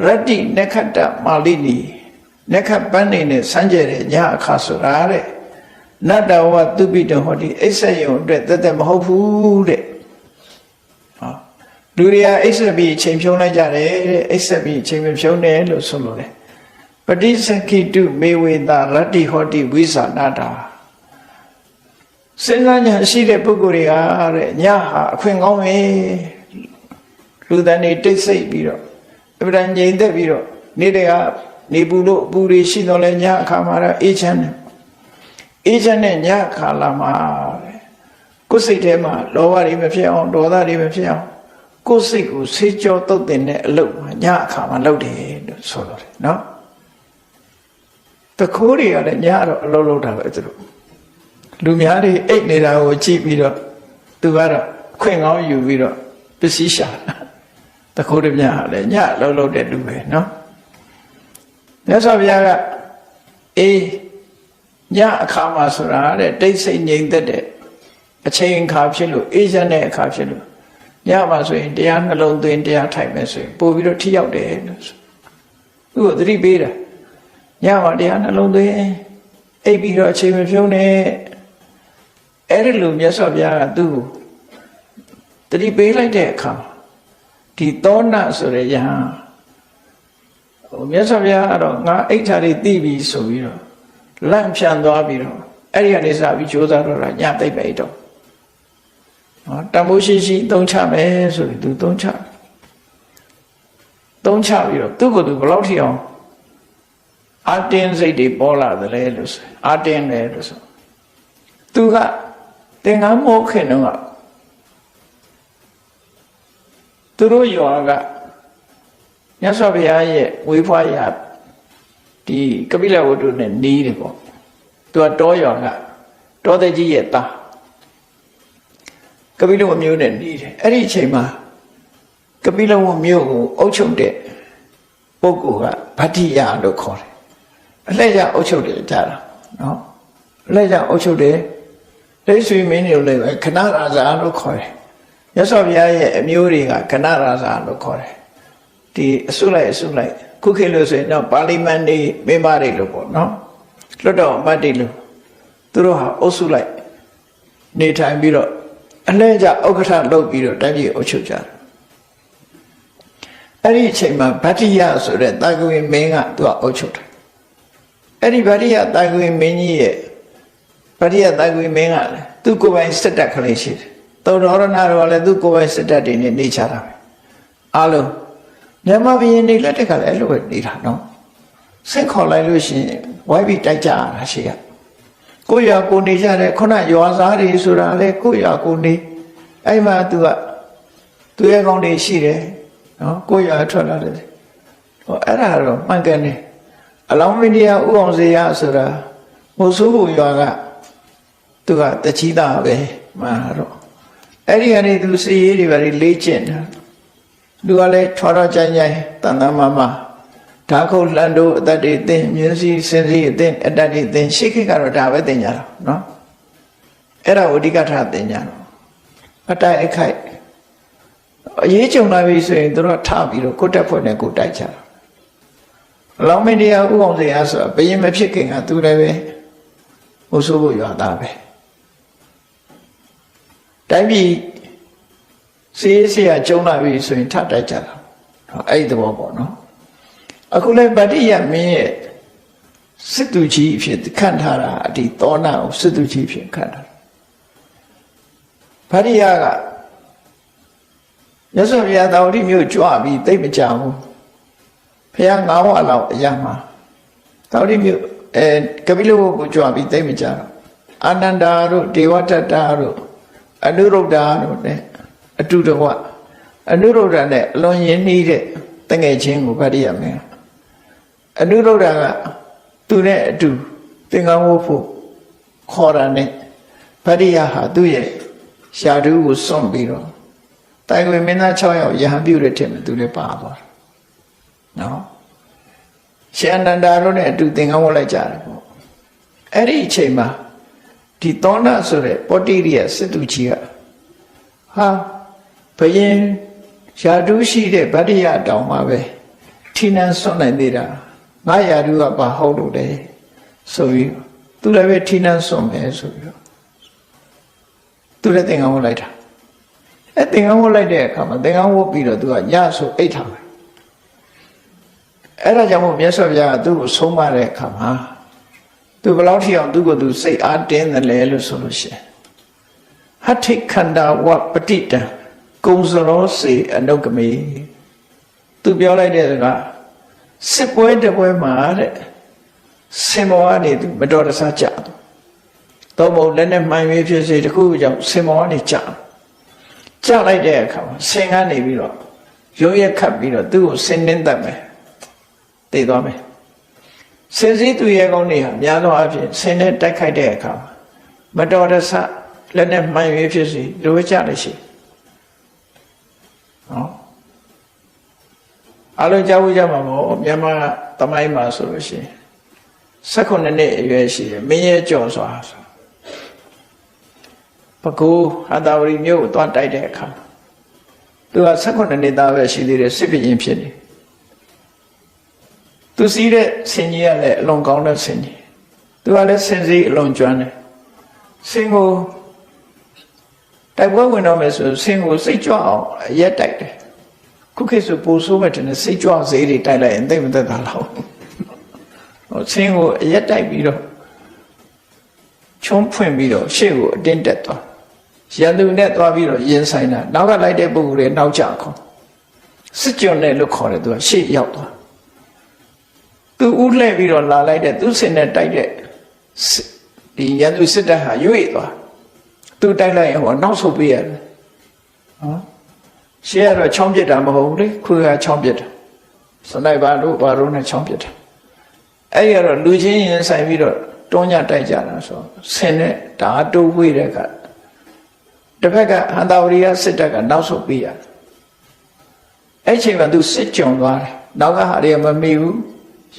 ရတ္တိနက္ခတ္တမာလိနီ လက်ခတ်ပန်းနေတဲ့စမ်းကြဲတဲ့ညအခါဆိုတာတဲ့နတ္တဝသူပိတဟောတိအိစ္ဆယုံအတွက်တသက်မဟုတ်ဘူးတဲ့ဟောလူတွေကအိစ္ဆပြီးချိန်ဖြုံးလိုက်ကြတယ်တဲ့အိစ္ဆပြီးချိန်ဖြုံးတယ်လို့ဆိုလို့တယ်ပฏิစက္ခိတုမေဝေတာရတ္တိဟောတိဝိသနာတာစဉ်းစားဉာဏ်ရှိတဲ့ပုဂ္ဂိုလ်တွေကတဲ့ညဟာအခွင့်ကောင်းပဲလူတန်နေတိတ်ဆိတ်ပြီးတော့အမှန်တန်ငြိမ်သက်ပြီးတော့နေ့တည်းကနေပူလို့အပူတွေရှိတော့လဲညအခါမှာတော့အေးချမ်းတယ်အေးချမ်းတဲ့ညအခါလာမှာကိုယ်စိတ်ထဲမှာလောဘတွေမဖြစ်အောင်ဒေါသတွေမဖြစ်အောင်ကိုယ်စိတ်ကိုဆေးကြောတုတ်တင်တဲ့အလုပ်ညအခါမှာလုပ်တယ်လို့ဆိုတော့တယ်နော်တခိုးတွေကလည်းညတော့အလုပ်လုပ်တာပဲသူတို့လူများတွေအိတ်နေတာကိုကြည့်ပြီးတော့သူကတော့ခွင့်ကောင်းယူပြီးတော့ပစ္စည်းရှာတခိုးတွေများဟာလည်းညအလုပ်လုပ်တဲ့လူပဲနော်မြတ်စွာဘုရားကအေးညအခါမှာဆိုတာတဲ့တိတ်ဆိတ်ငြိမ်သက်တဲ့အချိန်အခါဖြစ်လို့အေးချမ်းတဲ့အခါဖြစ်လို့ညမှာဆိုရင်တရားနှလုံးသွင်းတရားထိုင်မယ်ဆိုရင်ပို့ပြီးတော့ထိရောက်တယ်လို့ဆိုသူ့ကိုသတိပေးတာညမှာတရားနှလုံးသွင်းအိပ်ပြီးတော့အချိန်မဖြုံးနဲ့အဲ့ဒီလိုမြတ်စွာဘုရားကသူ့ကိုသတိပေးလိုက်တဲ့အခါဒီသောဏဆိုတဲ့ယဟန်မြတ်စွာဘုရားကတော့ငါအိဋ္ဌာတွေသိပြီဆိုပြီးတော့လန့်ဖြန့်သွားပြီးတော့အဲ့ဒီကနေစပြီးကြိုးစားတော့ညသိပ်ပဲတော့နော်တမိုးရှိရှိသုံးချမယ်ဆိုပြီးသူသုံးချပြီးတော့သူ့ကိုယ်သူဘယ်လောက်ထိအောင်အာတင်းစိတ်တွေပေါ်လာတယ်လေလို့ဆိုအာတင်းတယ်လို့ဆိုသူကသင်္ကန်းမိုးခင်တော့သူတို့ရွာကမြတ်စွာဘုရားရဲ့ဝေဖွားရဒီကပိလဝတ္ထုနဲ့နီးတယ်ပေါ့သူကတောရွာကတောသက်ကြီးရဲ့သားကပိလဝမျိုးနဲ့နီးတယ်အဲ့ဒီအချိန်မှာကပိလဝမျိုးကိုအုပ်ချုပ်တဲ့ပုဂ္ဂိုလ်ကဗတ္တိယလို့ခေါ်တယ်အလှည့်ကျအုပ်ချုပ်တယ်ကြတာနော်အလှည့်ကျအုပ်ချုပ်တယ်ဒိဋ္ဌိမင်းတွေလည်းပဲခဏရာဇာလို့ခေါ်တယ်မြတ်စွာဘုရားရဲ့အမျိုးတွေကခဏရာဇာလို့ခေါ်တယ်ဒီအစုလိုက်ခုခေတ်လို့ဆိုရင်တော့ပါဠိမန်တွေမိမတွေလို့ပေါ့နော်လွတ်တော်အမတ်တွေလို့သူတို့ဟာအုပ်စုလိုက်နေထိုင်ပြီးတော့အလဲကျဥက္ကဋ္ဌလုပ်ပြီးတော့တိုင်းပြည်အုပ်ချုပ်ကြတယ်အဲ့ဒီအချိန်မှာဗတ္တိယဆိုတဲ့တာဂဝေမင်းကသူကအုပ်ချုပ်တယ်အဲ့ဒီဗတ္တိယတာဂဝေမင်းကြီးရဲ့ဗတ္တိယတာဂဝေမင်းကလည်းသူကိုယ်ပိုင်စစ်တပ်ကလေးရှိတယ်သောတော်ရဏတော်လည်းသူကိုယ်ပိုင်စစ်တပ်တွေနဲ့နေကြတာပဲအားလုံးမြန်မာပြည်နေလက်ထက်ကလည်းအဲ့လိုပဲနေတာနော်ဆင့်ခေါ်လိုက်လို့ရှိရင်ဝိုင်းပြီးတိုက်ကြရတာရှိရကိုရွာကိုနေကြတဲ့ခုနရွာသားတွေဆိုတာလေကိုရွာကိုနေအဲ့မှာသူရဲ့ကောင်းတွေရှိတယ်နော်ကိုရွာထွက်လာတယ်ဟောအဲ့ဒါတော့မှန်ကန်တယ်အလောင်းမင်းတရားဥအောင်စေရဆိုတာမိုးဆိုးဘူးရွာကသူကတချီသားပဲမှန်တော့အဲ့ဒီကနေသူစီရေးတွေပဲလေ့ကျင့်တာလူကလည်းထွားတော့ကြိုင်တန်တန်မာမာဓာခုတ်လန်တို့အတ္တတွေသင်မျက်စိစင်စီအသင်အတ္တတွေသင်ရှိခိကတော့ဒါပဲသင်ကြတော့နော်အဲ့ဒါကိုအဓိကထားသင်ကြတော့အတိုက်အခိုက်အရေးကြုံလာပြီဆိုရင်တို့ထပြီးတော့ကိုတက်ဖွဲ့နဲ့ကိုတိုက်ကြတာအလောင်းမင်းတရားဥအောင်စေရဆိုတာဘယင်မဖြစ်ခင်ကသူလည်းပဲဟိုဆိုးဖို့ရွာသားပဲတိုင်းပြည်စေးစေးကကျုံလာပြီဆိုရင်ထတိုက်ကြတာအဲ့ဒီသဘောပေါ့နော်အခုလည်းဗတ္တိယမင်းရဲ့စစ်သူကြီးဖြစ်ခန့်ထားတာဒီသောဏကိုစစ်သူကြီးဖြစ်ခန့်ထားဗတ္တိယကမြတ်စွာဘုရားသာဝတိမြို့ကြွပြီးသိမကြဘူးဘုရား9ဝါလောက်အရမှာသာဝတိမြို့ကပိလဝကိုကြွပြီးသိမကြတော့အာနန္ဒာတို့ဒေဝတ္တတို့အနုရုဒ္ဓတို့နဲ့အတူတကွအနုရုဒ္ဓနဲ့အလွန်ရင်းနှီးတဲ့တငယ်ချင်းကိုဗတ္တိယမင်းအနုရုဒ္ဓကသူနဲ့အတူသင်္ကန်းဝတ်ဖို့ခေါ်တာနဲ့ဗတ္တိယဟာသူ့ရဲ့ရှာတူးကိုစွန့်ပြီးတော့တိုင်ဝင်မင်းသား6ယောက်ယဟန်ပြုတဲ့ထက်မှသူလည်းပါသွားတယ်နော်ရှင်အနန္ဒာတို့နဲ့အတူသင်္ကန်းဝတ်လိုက်ကြတယ်ပေါ့အဲ့ဒီအချိန်မှာဒီသောဏဆိုတဲ့ပောတိရိယစစ်သူကြီးကဟာဘယင်ရှာတူးရှိတဲ့ဗတ္တိယတောင်မှာပဲထိနှံစွန့်နိုင်သေးတာ ငါရာထူးကဘာဟုတ်လို့လဲဆိုပြီးသူလည်းပဲထိနှံစွန့်မယ်ဆိုပြီးသူလည်းသင်္ကန်းဝတ်လိုက်တာသင်္ကန်းဝတ်လိုက်တဲ့အခါမှာသင်္ကန်းဝတ်ပြီးတော့သူကညဆိုအိတ်ထားတယ်အဲ့ဒါကြောင့်မို့မြတ်စွာဘုရားကသူ့ကိုဆုံးမတဲ့အခါမှာသူဘယ်လောက်ထိအောင်သူ့ကိုယ်သူစိတ်အားတင်းတယ်လဲလို့ဆိုလို့ရှိရင်ဟဋ္ဌိခန္ဓာဝပဋိတံကုံစရောစေအနုကမေသူပြောလိုက်တဲ့ကစစ်ပွဲတပွဲမှာတဲ့စင်မောကနေသူမတော်တဆကြတယ်တော့မဟုတ်လည်းနဲ့မှန်၍ဖြစ်စေတခုကြောင့်စင်မောကနေကြလိုက်တဲ့အခါမှာဆင်ကနေပြီးတော့ရိုးရက်ခတ်ပြီးတော့သူ့ကိုဆင်းနှင်းတတ်မယ်တည်သွားမယ်စင်စည်းသူရဲ့ကောင်းတွေဟာများသောအားဖြင့်ဆင်းနဲ့တိုက်ခိုက်တဲ့အခါမှာမတော်တဆလည်းနဲ့မှန်၍ဖြစ်စေလိုကြလို့ရှိနော်အလုံးကြောက်ကြမှာပေါ့မြန်မာသမိုင်းမှာဆိုလို့ရှိရင်18နှစ်အရွယ်ရှိတယ်မင်းရဲ့ကြော်စွာပကူဟာတာဝရီမြို့ကိုသွားတိုက်တဲ့အခါသူက18နှစ်သားပဲရှိသေးတယ်စစ်ပြင်းဖြစ်နေသူစီးတဲ့ဆင်ကြီးကလည်းအလွန်ကောင်းတဲ့ဆင်ကြီးသူကလည်းဆင်စီအလွန်ကျွမ်းတယ်ဆင်ကိုတိုက်ပွဲဝင်တော့မယ်ဆိုဆင်ကိုစိတ်ကြွအောင်ရက်တိုက်တယ်ခုခေတ်ဆိုပိုဆိုးမဲ့တဲ့စိတ်ကြွစေးတွေတိုက်လိုက်ရင်သိမသက်တာလောက်ဆင်းကိုအရက်တိုက်ပြီးတော့ချုံးဖွင့်ပြီးတော့ရှေ့ကိုအတင်းတက်သွားရန်သူနဲ့သွားပြီးတော့ရင်ဆိုင်တာနောက်ကလိုက်တဲ့ပုဂ္ဂိုလ်တွေနောက်ကျခေါ်စစ်ကြုံနဲ့လို့ခေါ်တယ်သူကရှေ့ရောက်သွားသူဥလှည့်ပြီးတော့လာလိုက်တဲ့သူစင်နဲ့တိုက်တဲ့ဒီရန်သူစစ်တပ်ဟာရွေ့သွားသူတိုက်လိုက်ရင်ဟောနောက်ဆုတ်ပေးရတယ်နော်ရှေ့ကတော့ချောင်းပြစ်တာမဟုတ်ဘူးလေခုကချောင်းပြစ်တာစနိုက်ပါတို့ဘာတို့နဲ့ချောင်းပြစ်တာအဲ့ဒီကတော့လူချင်းရင်ဆိုင်ပြီးတော့တွန်းညတိုက်ကြတာဆိုဆင်းနဲ့ဒါတိုးဝေးတဲ့ကတစ်ဖက်ကဟန္တာဝရီကစစ်တပ်ကနောက်ဆုတ်ပေးရတယ်အဲ့ချိန်မှာသူစစ်ကြုံသွားတယ်နောက်ကဟာတွေကမမီဘူး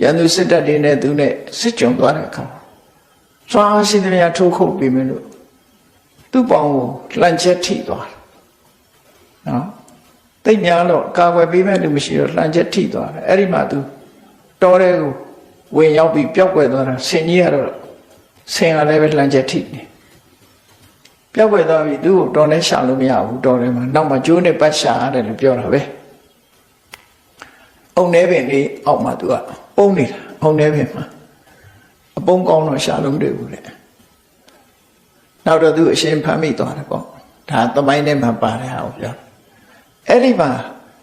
ရန်သူစစ်တပ်တွေနဲ့သူနဲ့စစ်ကြုံသွားတဲ့အခါစွာရှိသမျှထိုးခုတ်ပြီးမလို့သူ့ပေါင်ကိုလှန်ချက်ထိသွားတယ်နော်တိတ်များတော့ကာကွယ်ပေးမဲ့လူမရှိတော့လှန်ချက်ထိသွားတယ်အဲ့ဒီမှာသူတော်တဲ့ကိုဝင်ရောက်ပြီးပျောက်ကွယ်သွားတာဆင်ကြီးကတော့ဆင်ကလည်းပဲလှန်ချက်ထိနေပျောက်ကွယ်သွားပြီသူ့ကိုတော်နဲ့ရှာလို့မရဘူးတော်တယ်မှာနောက်မှကျိုးနဲ့ပတ်ရှာရတယ်လို့ပြောတာပဲအုံနေပင်လေးအောက်မှာသူကပုံနေတာအုံနေပင်မှာအပုံကောင်းတော့ရှာလို့မတွေ့ဘူးလေနောက်တော့သူအရှင်ဖမ်းမိသွားတယ်ပေါ့ဒါသမိုင်းထဲမှာပါတယ်ဟာကိုပြောအဲ့ဒီမှာ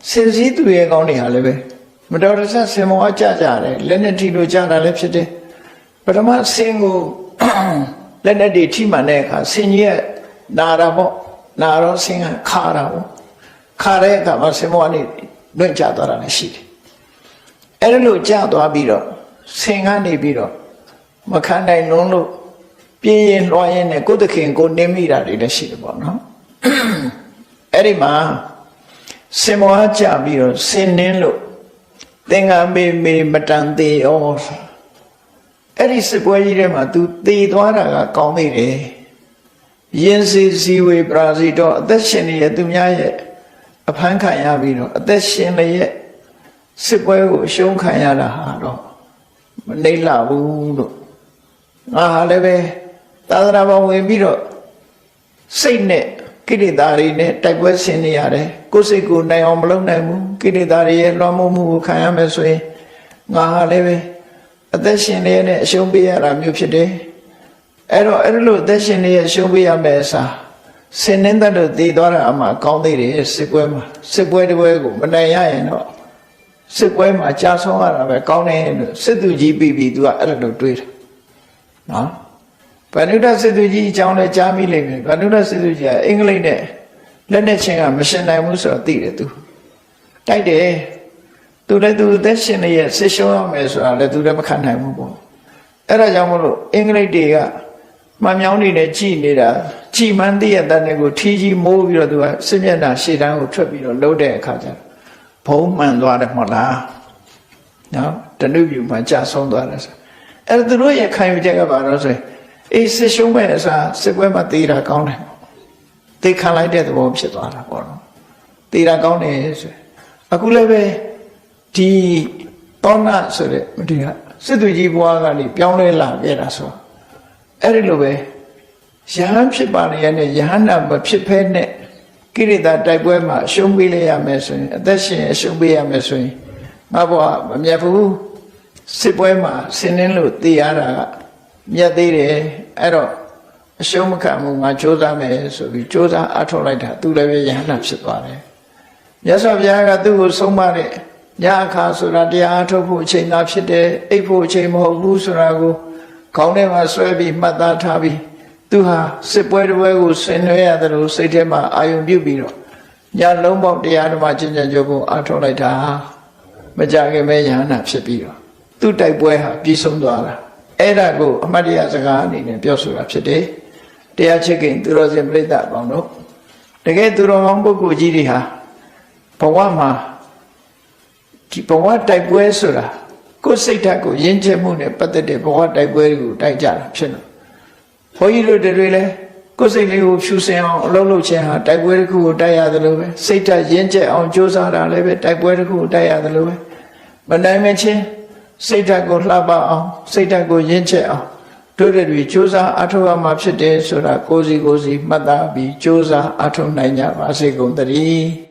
စင်စည်းသူရဲ့ကောင်းတွေဟာလည်းပဲမတော်တဆဆင်မောအကြကြတယ်လက်နဲ့ထိလို့ကြတာလည်းဖြစ်တယ်ပထမဆင်ကိုလက်နဲ့တွေထိမှန်တဲ့အခါဆင်ကြီးရဲ့နာတာပေါ့နာတော့ဆင်ကခါတာပေါ့ခါတဲ့အခါမှာဆင်မောကနေလွင့်ကျသွားတာလည်းရှိတယ်အဲ့ဒါလို့ကျသွားပြီးတော့ဆင်ကနေပြီးတော့မခံနိုင်လုံးလို့ပြင်းရင်လွှားရင်နဲ့ကိုယ်သခင်ကိုနင်းမိတာတွေလည်းရှိတယ်ပေါ့နော်အဲ့ဒီမှာဆင်မောကြပြီးတော့ဆင်နင်းလို့သင်္ကန်းမေမတန်သေးဩအဲ့ဒီစစ်ပွဲကြီးထဲမှာ तू သေသွားတာကကောင်းသေးတယ်ယင်းစီဝေပရာဇီတော့အသက်ရှင်နေတဲ့သူများရဲ့အဖမ်းခံရပြီးတော့အသက်ရှင်လျက်စစ်ပွဲကိုအရှုံးခံရတာဟာတော့မနှိမ့်လှဘူးလို့ငါဟာလည်းပဲသာသနာ့ဘောင်ဝင်ပြီးတော့စိတ်နဲ့ကိလေသာတွေနဲ့တိုက်ပွဲဆင်နေရတယ်ကိုယ်စိတ်ကိုနိုင်အောင်မလုပ်နိုင်ဘူးကိလေသာတွေရဲ့လွှမ်းမိုးမှုကိုခံရမယ်ဆိုရင်ငါဟာလည်းပဲအသက်ရှင်နေတဲ့အရှုံးပေးရတာမျိုးဖြစ်တယ်အဲ့တော့အဲ့လိုအသက်ရှင်နေအရှုံးပေးရမယ်အစားဆင်နှင်းသက်လို့တည်သွားတာအမှကောင်းသေးတယ်စစ်ပွဲမှာစစ်ပွဲတစ်ပွဲကိုမနိုင်ရရင်တော့စစ်ပွဲမှာကြာဆုံးရတာပဲကောင်းတယ်လို့စစ်သူကြီးပြီးသူကအဲ့လိုတွေးတယ်နော်ဗန္ဓုတစစ်သူကြီးအကြောင်းလည်းကြားမိလိမ့်မယ်ဗန္ဓုတစစ်သူကြီးကအင်္ဂလိပ်နဲ့လက်နဲ့ချင်းကမရှင်နိုင်ဘူးဆိုတော့သိတယ်သူတိုက်တယ်သူလည်းသူသက်ရှင်နေရဲ့ဆစ်ရှုံးရမယ်ဆိုတာလည်းသူလည်းမခံနိုင်ဘူးပေါ့အဲ့ဒါကြောင့်မလို့အင်္ဂလိပ်တွေကမှန်မြောင်းနေနဲ့ကြည်နေတာကြည်မှန်းသိရတဲ့နဲ့ကိုထီးကြီးမိုးပြီးတော့သူကစစ်မျက်နှာရှေ့တန်းကိုထွက်ပြီးတော့လှုပ်တဲ့အခါကျဘုံမှန်သွားတယ်မဟုတ်လားနော်တဏှုပြုမှာကြာဆုံးသွားတယ်ဆိုအဲ့ဒါသူတို့ရဲ့ခံယူချက်ကဘာလို့ဆိုရင်အေးဆစ်ရှုံးမဲ့အစားစစ်ပွဲမှာသေတာကောင်းတယ်သေခံလိုက်တဲ့သဘောဖြစ်သွားတာပေါ့နော်သေတာကောင်းတယ်ဆိုအခုလည်းပဲဒီ သောနာဆိုတဲ့ဒီကစစ်သူကြီးဘွားကနေပြောင်းလဲလာခဲ့တာဆိုအဲ့ဒီလိုပဲယဟန်ဖြစ်ပါလေရတဲ့ယဟန္တာမဖြစ်ဖဲနဲ့ကိရိတာတိုက်ပွဲမှာအရှုံးပေးလိုက်ရမယ်ဆိုရင်အသက်ရှင်အရှုံးပေးရမယ်ဆိုရင်ငါဘွားမမြတ်ဘူးစစ်ပွဲမှာဆင်းနှင်းလို့သိရတာကမြတ်သေးတယ်အဲ့တော့အရှုံးမခံဘူးငါကြိုးစားမယ်ဆိုပြီးကြိုးစားအထောက်လိုက်တာသူလည်းပဲယဟန္တာဖြစ်သွားတယ်မြတ်စွာဘုရားကသူ့ကိုဆုံးမတဲ့ညအခါဆိုတာတရားအထုတ်ဖို့အချိန်သာဖြစ်တယ်အိပ်ဖို့အချိန်မဟုတ်ဘူးဆိုတာကိုခေါင်းထဲမှာဆွဲပြီးမှတ်သားထားပြီးသူဟာစစ်ပွဲတစ်ပွဲကိုဆင်နွှဲရတယ်လို့စိတ်ထဲမှာအာယုံပြုပြီးတော့ညလုံးပေါက်တရားဓမ္မကျင့်ကြံကြိုးကိုအထောက်လိုက်တာမကြခင်ပဲယဟန္တာဖြစ်ပြီးတော့သူ့တိုက်ပွဲဟာပြီးဆုံးသွားတာအဲ့ဒါကိုအမှတ်တရစကားအနေနဲ့ပြောဆိုတာဖြစ်တယ်တရားချစ်ခင်သူတော်စင်ပြိဿအပေါင်းတို့တကယ်သူတော်ကောင်းပုဂ္ဂိုလ်ကြီးတွေဟာဘဝမှာဒီဘဝတိုက်ပွဲဆိုတာကိုယ်စိတ်ဓာတ်ကိုယဉ်ကျေးမှုနဲ့ပတ်သက်တဲ့ဘဝတိုက်ပွဲကိုတိုက်ကြတာဖြစ်လို့ဘုန်းကြီးတို့တွေလည်းကိုယ်စိတ်လေးကိုဖြူစင်အောင်အလုပ်လုပ်ခြင်းဟာတိုက်ပွဲတစ်ခုကိုတိုက်ရတယ်လို့ပဲစိတ်ဓာတ်ယဉ်ကျေးအောင်ကြိုးစားတာလည်းပဲတိုက်ပွဲတစ်ခုကိုတိုက်ရတယ်လို့ပဲမနိုင်မချင်းစိတ်ဓာတ်ကိုလှပအောင်စိတ်ဓာတ်ကိုယဉ်ကျေးအောင်တို့တွေကြိုးစားအထောက်အမှာဖြစ်တယ်ဆိုတာကိုယ်စီမှတ်သားပြီးကြိုးစားအထောက်နိုင်ကြပါစေကုန်သတည်း